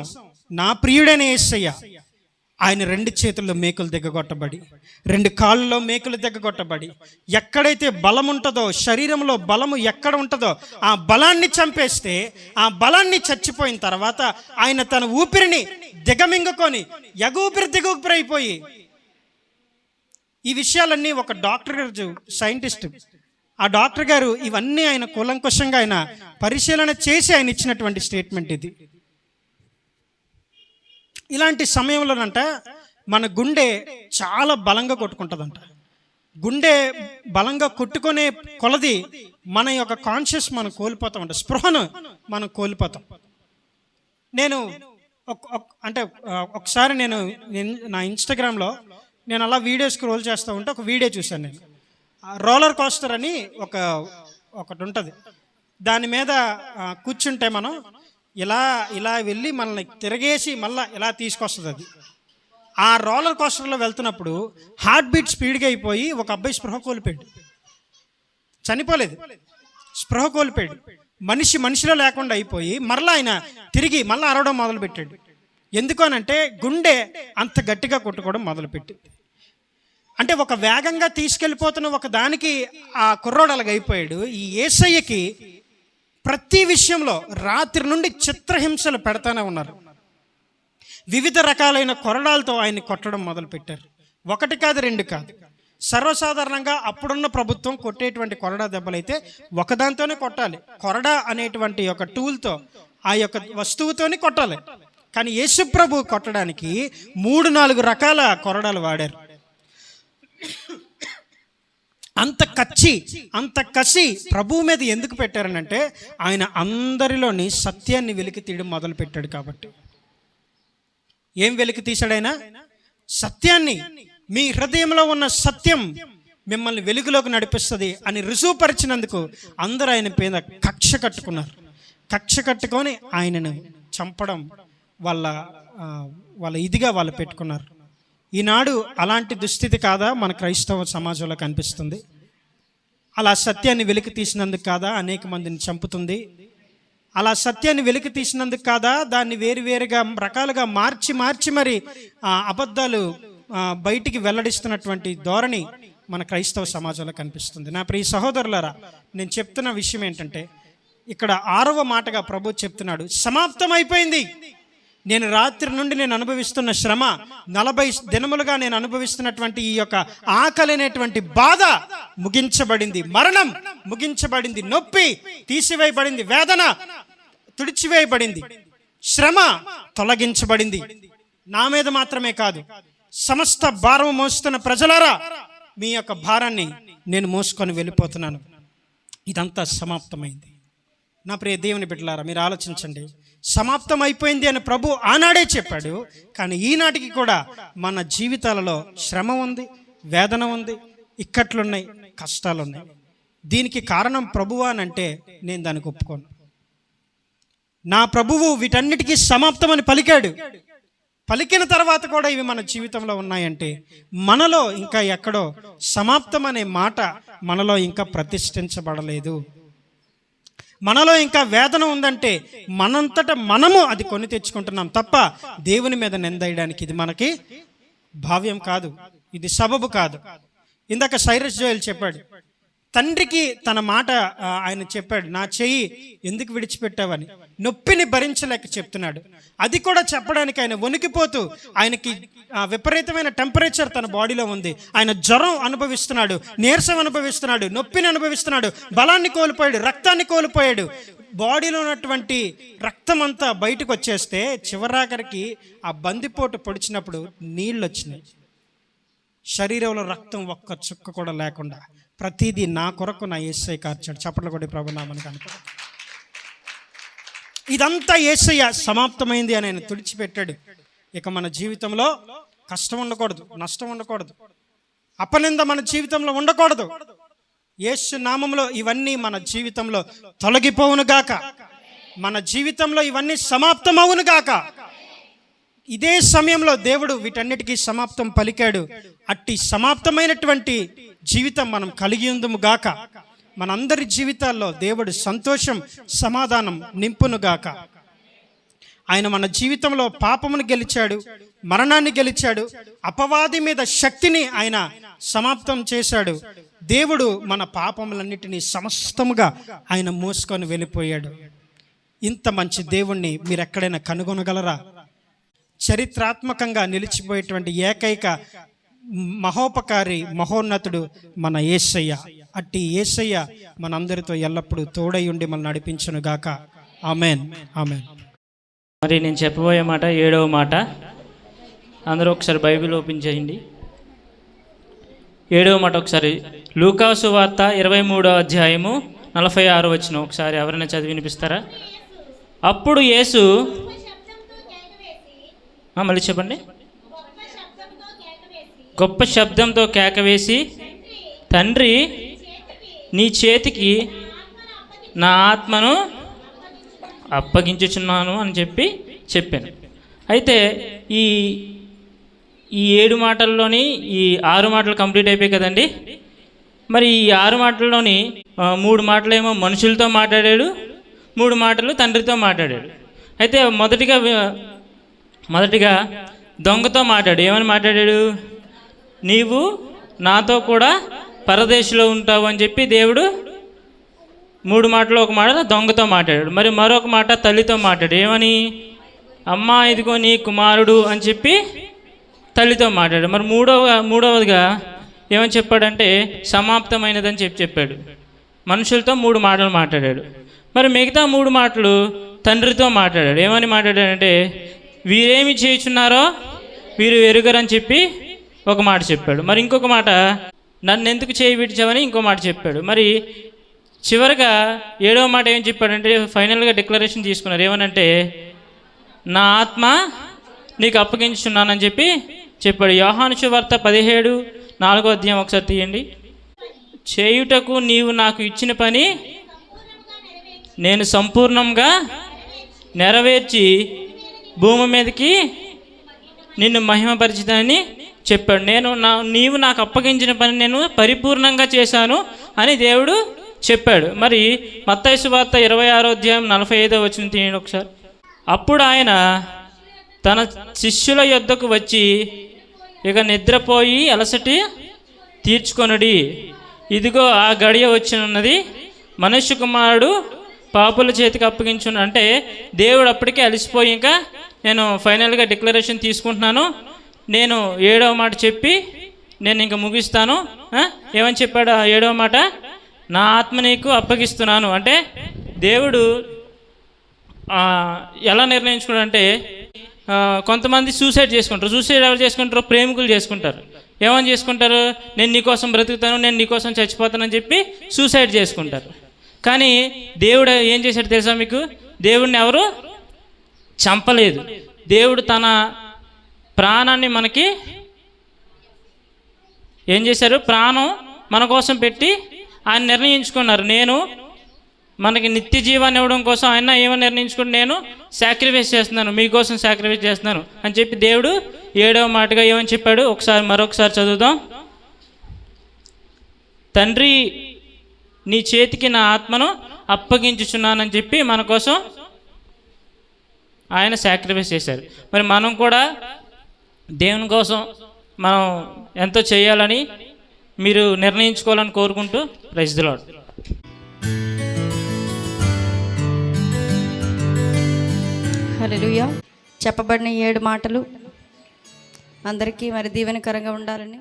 నా ప్రియుడైన యేసయ్య ఆయన 2 చేతుల్లో మేకులు దిగ్గొట్టబడి, 2 కాళ్ళలో మేకులు దిగ్గొట్టబడి, ఎక్కడైతే బలం ఉంటుందో, శరీరంలో బలము ఎక్కడ ఉంటుందో ఆ బలాన్ని చంపేస్తే, ఆ బలాన్ని చచ్చిపోయిన తర్వాత ఆయన తన ఊపిరిని దిగమింగుకొని ఎగూపిరి దిగూపిరి అయిపోయి, ఈ విషయాలన్నీ ఒక డాక్టర్ గారు, సైంటిస్ట్, ఆ డాక్టర్ గారు ఇవన్నీ ఆయన కూలంకుషంగా ఆయన పరిశీలన చేసి ఆయన ఇచ్చినటువంటి స్టేట్మెంట్ ఇది. ఇలాంటి సమయంలోనంట మన గుండె చాలా బలంగా కొట్టుకుంటుందంట. గుండె బలంగా కొట్టుకునే కొలది మన యొక్క కాన్షియస్ మనం కోల్పోతామంట, స్పృహను మనం కోల్పోతాం. నేను అంటే ఒకసారి నేను నా ఇన్స్టాగ్రామ్లో నేను అలా వీడియో స్క్రోల్ చేస్తూ ఉంటే ఒక వీడియో చూశాను. నేను రోలర్ కోస్టర్ అని ఒకటి ఉంటుంది, దాని మీద కూర్చుంటే మనం ఇలా ఇలా వెళ్ళి మనల్ని తిరగేసి మళ్ళీ ఇలా తీసుకొస్తుంది. అది ఆ రోలర్ కోస్టర్లో వెళ్తున్నప్పుడు హార్ట్ బీట్ స్పీడ్గా అయిపోయి ఒక అబ్బాయి స్పృహ కోల్పోయాడు. చనిపోలేదు, స్పృహ కోల్పోయాడు. మనిషిలో లేకుండా అయిపోయి మరలా ఆయన తిరిగి మళ్ళీ అరవడం మొదలుపెట్టాడు. ఎందుకు అనంటే గుండె అంత గట్టిగా కొట్టుకోవడం మొదలుపెట్టింది. అంటే ఒక వేగంగా తీసుకెళ్ళిపోతున్న ఒక దానికి ఆ కుర్రోడు అలాగ అయిపోయాడు. ఈ యేసయ్యకి ప్రతి విషయంలో రాత్రి నుండి చిత్రహింసలు పెడతానే ఉన్నారు. వివిధ రకాలైన కొరడాలతో ఆయన్ని కొట్టడం మొదలుపెట్టారు. 1 కాదు 2 కాదు. సర్వసాధారణంగా అప్పుడున్న ప్రభుత్వం కొట్టేటువంటి కొరడా దెబ్బలైతే ఒకదాంతోనే కొట్టాలి, కొరడా అనేటువంటి ఒక టూల్తో, ఆ యొక్క వస్తువుతోనే కొట్టాలి. కానీ యేసుప్రభు కొట్టడానికి 3-4 రకాల కొరడాలు వాడారు. అంత కసి ప్రభువు మీద ఎందుకు పెట్టారనంటే ఆయన అందరిలోని సత్యాన్ని వెలికి తీయడం మొదలు పెట్టాడు కాబట్టి. ఏం వెలికి తీశాడైనా? సత్యాన్ని. మీ హృదయంలో ఉన్న సత్యం మిమ్మల్ని వెలుగులోకి నడిపిస్తుంది అని రుజువుపరిచినందుకు అందరూ ఆయన మీద కక్ష కట్టుకున్నారు. కక్ష కట్టుకొని ఆయనను చంపడం వాళ్ళ ఇదిగా వాళ్ళు పెట్టుకున్నారు. ఈనాడు అలాంటి దుస్థితి కాదా మన క్రైస్తవ సమాజంలో కనిపిస్తుంది? అలా సత్యాన్ని వెలికి తీసినందుకు కాదా అనేక మందిని చంపుతుంది? అలా సత్యాన్ని వెలికి తీసినందుకు కాదా దాన్ని వేరువేరుగా రకాలుగా మార్చి మరి అబద్ధాలు బయటికి వెల్లడిస్తున్నటువంటి ధోరణి మన క్రైస్తవ సమాజంలో కనిపిస్తుంది? నా ప్రియ సహోదరులారా, నేను చెప్తున్న విషయం ఏంటంటే, ఇక్కడ 6వ మాటగా ప్రభు చెప్తున్నాడు, సమాప్తం అయిపోయింది. నేను రాత్రి నుండి నేను అనుభవిస్తున్న శ్రమ, 40 దినములుగా నేను అనుభవిస్తున్నటువంటి ఈ యొక్క ఆకలి అనేటువంటి బాధ ముగించబడింది. మరణం ముగించబడింది. నొప్పి తీసివేయబడింది. వేదన తుడిచివేయబడింది. శ్రమ తొలగించబడింది. నా మీద మాత్రమే కాదు, సమస్త భారం మోస్తున్న ప్రజలారా, మీ యొక్క భారాన్ని నేను మోసుకొని వెళ్ళిపోతున్నాను. ఇదంతా సమాప్తమైంది. నా ప్రియ దేవుని బిడ్డలారా, మీరు ఆలోచించండి. సమాప్తం అయిపోయింది అని ప్రభు ఆనాడే చెప్పాడు. కానీ ఈనాటికి కూడా మన జీవితాలలో శ్రమ ఉంది, వేదన ఉంది, ఇక్కట్లున్నాయి, కష్టాలున్నాయి. దీనికి కారణం ప్రభువా అని అంటే నేను దానికి ఒప్పుకోను. నా ప్రభువు వీటన్నిటికీ సమాప్తం అని పలికాడు. పలికిన తర్వాత కూడా ఇవి మన జీవితంలో ఉన్నాయంటే మనలో ఇంకా ఎక్కడో సమాప్తం అనే మాట మనలో ఇంకా ప్రతిష్ఠించబడలేదు. మనలో ఇంకా వేదన ఉందంటే మనంతట మనము అది కొని తెచ్చుకుంటున్నాం తప్ప దేవుని మీద నిందేయడానికి ఇది మనకి భావ్యం కాదు, ఇది సబబు కాదు. ఇందాక సైరస్ జోయల్ చెప్పాడు, తండ్రికి తన మాట ఆయన చెప్పాడు, నా చెయ్యి ఎందుకు విడిచిపెట్టావని. నొప్పిని భరించలేక చెప్తున్నాడు. అది కూడా చెప్పడానికి ఆయన వణికిపోతూ, ఆయనకి విపరీతమైన టెంపరేచర్ తన బాడీలో ఉంది. ఆయన జ్వరం అనుభవిస్తున్నాడు, నీరసం అనుభవిస్తున్నాడు, నొప్పిని అనుభవిస్తున్నాడు, బలాన్ని కోల్పోయాడు, రక్తాన్ని కోల్పోయాడు. బాడీలో ఉన్నటువంటి రక్తం అంతా బయటకు వచ్చేస్తే చివరాఖరికి ఆ బందిపోటు పొడిచినప్పుడు నీళ్ళు వచ్చినాయి. శరీరంలో రక్తం ఒక్క చుక్క కూడా లేకుండా ప్రతిదీ నా కొరకు నా యేసయ్య కార్చాడు. చప్పట్లు కొట్టి ప్రభునామానికి అనుకో. ఇదంతా యేసయ్య సమాప్తమైంది అని ఆయన తుడిచిపెట్టాడు. ఇక మన జీవితంలో కష్టం ఉండకూడదు, నష్టం ఉండకూడదు, అపనింద మన జీవితంలో ఉండకూడదు. యేసు నామములో ఇవన్నీ మన జీవితంలో తొలగిపోవును గాక. మన జీవితంలో ఇవన్నీ సమాప్తమవును గాక. ఇదే సమయంలో దేవుడు వీటన్నిటికీ సమాప్తం పలికాడు. అట్టి సమాప్తమైనటువంటి జీవితం మనం కలిగి ఉందుము గాక. మనందరి జీవితాల్లో దేవుడు సంతోషం, సమాధానం నింపును గాక. ఆయన మన జీవితంలో పాపమును గెలిచాడు, మరణాన్ని గెలిచాడు, అపవాది మీద శక్తిని ఆయన సమాప్తం చేశాడు. దేవుడు మన పాపములన్నిటినీ సమస్తముగా ఆయన మోసుకొని వెళ్ళిపోయాడు. ఇంత మంచి దేవుణ్ణి మీరు ఎక్కడైనా కనుగొనగలరా? చరిత్రాత్మకంగా నిలిచిపోయేటువంటి ఏకైక మహోపకారి, మహోన్నతుడు మన యేసయ్య. అట్టి యేసయ్య మనందరితో ఎల్లప్పుడూ తోడై ఉండి మనం నడిపించును గాక. Amen, amen. మరి నేను చెప్పబోయే మాట 7వ మాట. అందరూ ఒకసారి బైబిల్ ఓపెన్ చేయండి. 7వ మాట ఒకసారి లూకాసు వార్త 23వ అధ్యాయము 46వ వచనం ఒకసారి ఎవరైనా చదివి వినిపిస్తారా? అప్పుడు యేసు మళ్ళీ చెప్పండి. గొప్ప శబ్దంతో కేకవేసి, తండ్రి, నీ చేతికి నా ఆత్మను అప్పగించుచున్నాను అని చెప్పాను. అయితే ఈ 7 మాటల్లోని ఈ 6 మాటలు కంప్లీట్ అయిపోయాయి కదండి. మరి ఈ 6 మాటల్లోని 3 మాటలేమో మనుషులతో మాట్లాడాడు, 3 మాటలు తండ్రితో మాట్లాడాడు. అయితే మొదటిగా దొంగతో మాట్లాడు. ఏమని మాట్లాడాడు? నీవు నాతో కూడా పరదేశంలో ఉంటావు అని చెప్పి దేవుడు 3 మాటలు ఒక మాట దొంగతో మాట్లాడాడు. మరి మరొక మాట తల్లితో మాట్లాడు. ఏమని? అమ్మా ఇదిగో నీ కుమారుడు అని చెప్పి తల్లితో మాట్లాడాడు. మరి మూడవదిగా ఏమని చెప్పాడంటే సమాప్తమైనదని చెప్పాడు. మనుషులతో 3 మాటలు మాట్లాడాడు. మరి మిగతా 3 మాటలు తండ్రితో మాట్లాడాడు. ఏమని మాట్లాడాడంటే వీరేమి చేయుచున్నారో వీరు ఎరుగరని చెప్పి ఒక మాట చెప్పాడు. మరి ఇంకొక మాట నన్ను ఎందుకు చేయి విడిచావని ఇంకో మాట చెప్పాడు. మరి చివరిగా 7వ మాట ఏం చెప్పాడంటే ఫైనల్గా డిక్లరేషన్ తీసుకున్నారు. ఏమనంటే నా ఆత్మ నీకు అప్పగించున్నానని చెప్పాడు. యోహాను సువార్త 17:4వ అధ్యాయం ఒకసారి తీయండి. చేయుటకు నీవు నాకు ఇచ్చిన పని నేను సంపూర్ణంగా నెరవేర్చి భూమి మీదకి నిన్ను మహిమపరిచితని చెప్పాడు. నీవు నాకు అప్పగించిన పని నేను పరిపూర్ణంగా చేశాను అని దేవుడు చెప్పాడు. మరి మత్తయి సువార్త 26వ అధ్యాయం 45వ వచనం తీయండి ఒకసారి. అప్పుడు ఆయన తన శిష్యుల యొద్దకు వచ్చి, ఇక నిద్రపోయి అలసటి తీర్చుకొనుడి, ఇదిగో ఆ గడియ వచ్చినది, మనుష్య కుమారుడు పాపుల చేతికి అప్పగించును. అంటే దేవుడు అప్పటికే అలసిపోయి ఇంకా నేను ఫైనల్గా డిక్లరేషన్ తీసుకుంటున్నాను, నేను 7వ మాట చెప్పి నేను ఇంకా ముగిస్తాను. ఏమని చెప్పాడు? 7వ మాట నా ఆత్మ నీకు అప్పగిస్తున్నాను. అంటే దేవుడు ఎలా నిర్ణయించుకున్నాడంటే కొంతమంది సూసైడ్ చేసుకుంటారు. సూసైడ్ ఎవరు చేసుకుంటారు? ప్రేమికులు చేసుకుంటారు. ఏమని చేసుకుంటారు? నేను నీకోసం బ్రతుకుతాను, నేను నీకోసం చచ్చిపోతానని చెప్పి సూసైడ్ చేసుకుంటారు. కానీ దేవుడు ఏం చేశాడు తెలుసా మీకు? దేవుడిని ఎవరు చంపలేదు. దేవుడు తన ప్రాణాన్ని మనకి ఏం చేశారు? ప్రాణం మన కోసం పెట్టి ఆయన నిర్ణయించుకున్నారు. మనకి నిత్య జీవాన్ని ఇవ్వడం కోసం ఆయన ఏమని నిర్ణయించుకుని నేను సాక్రిఫైస్ చేస్తున్నాను, మీకోసం సాక్రిఫైస్ చేస్తున్నాను అని చెప్పి దేవుడు 7వ మాటగా ఏమని చెప్పాడు? మరొకసారి చదువుదాం. తండ్రి, నీ చేతికి నా ఆత్మను అప్పగించుచున్నానని చెప్పి మన కోసం ఆయన సాక్రిఫైస్ చేశారు. మరి మనం కూడా దేవుని కోసం మనం ఎంతో చేయాలని మీరు నిర్ణయించుకోవాలని కోరుకుంటూ ప్రైజ్ ది లార్డ్. హల్లెలూయా. చెప్పబడిన 7 మాటలు అందరికీ మరి దీవెనకరంగా ఉండాలని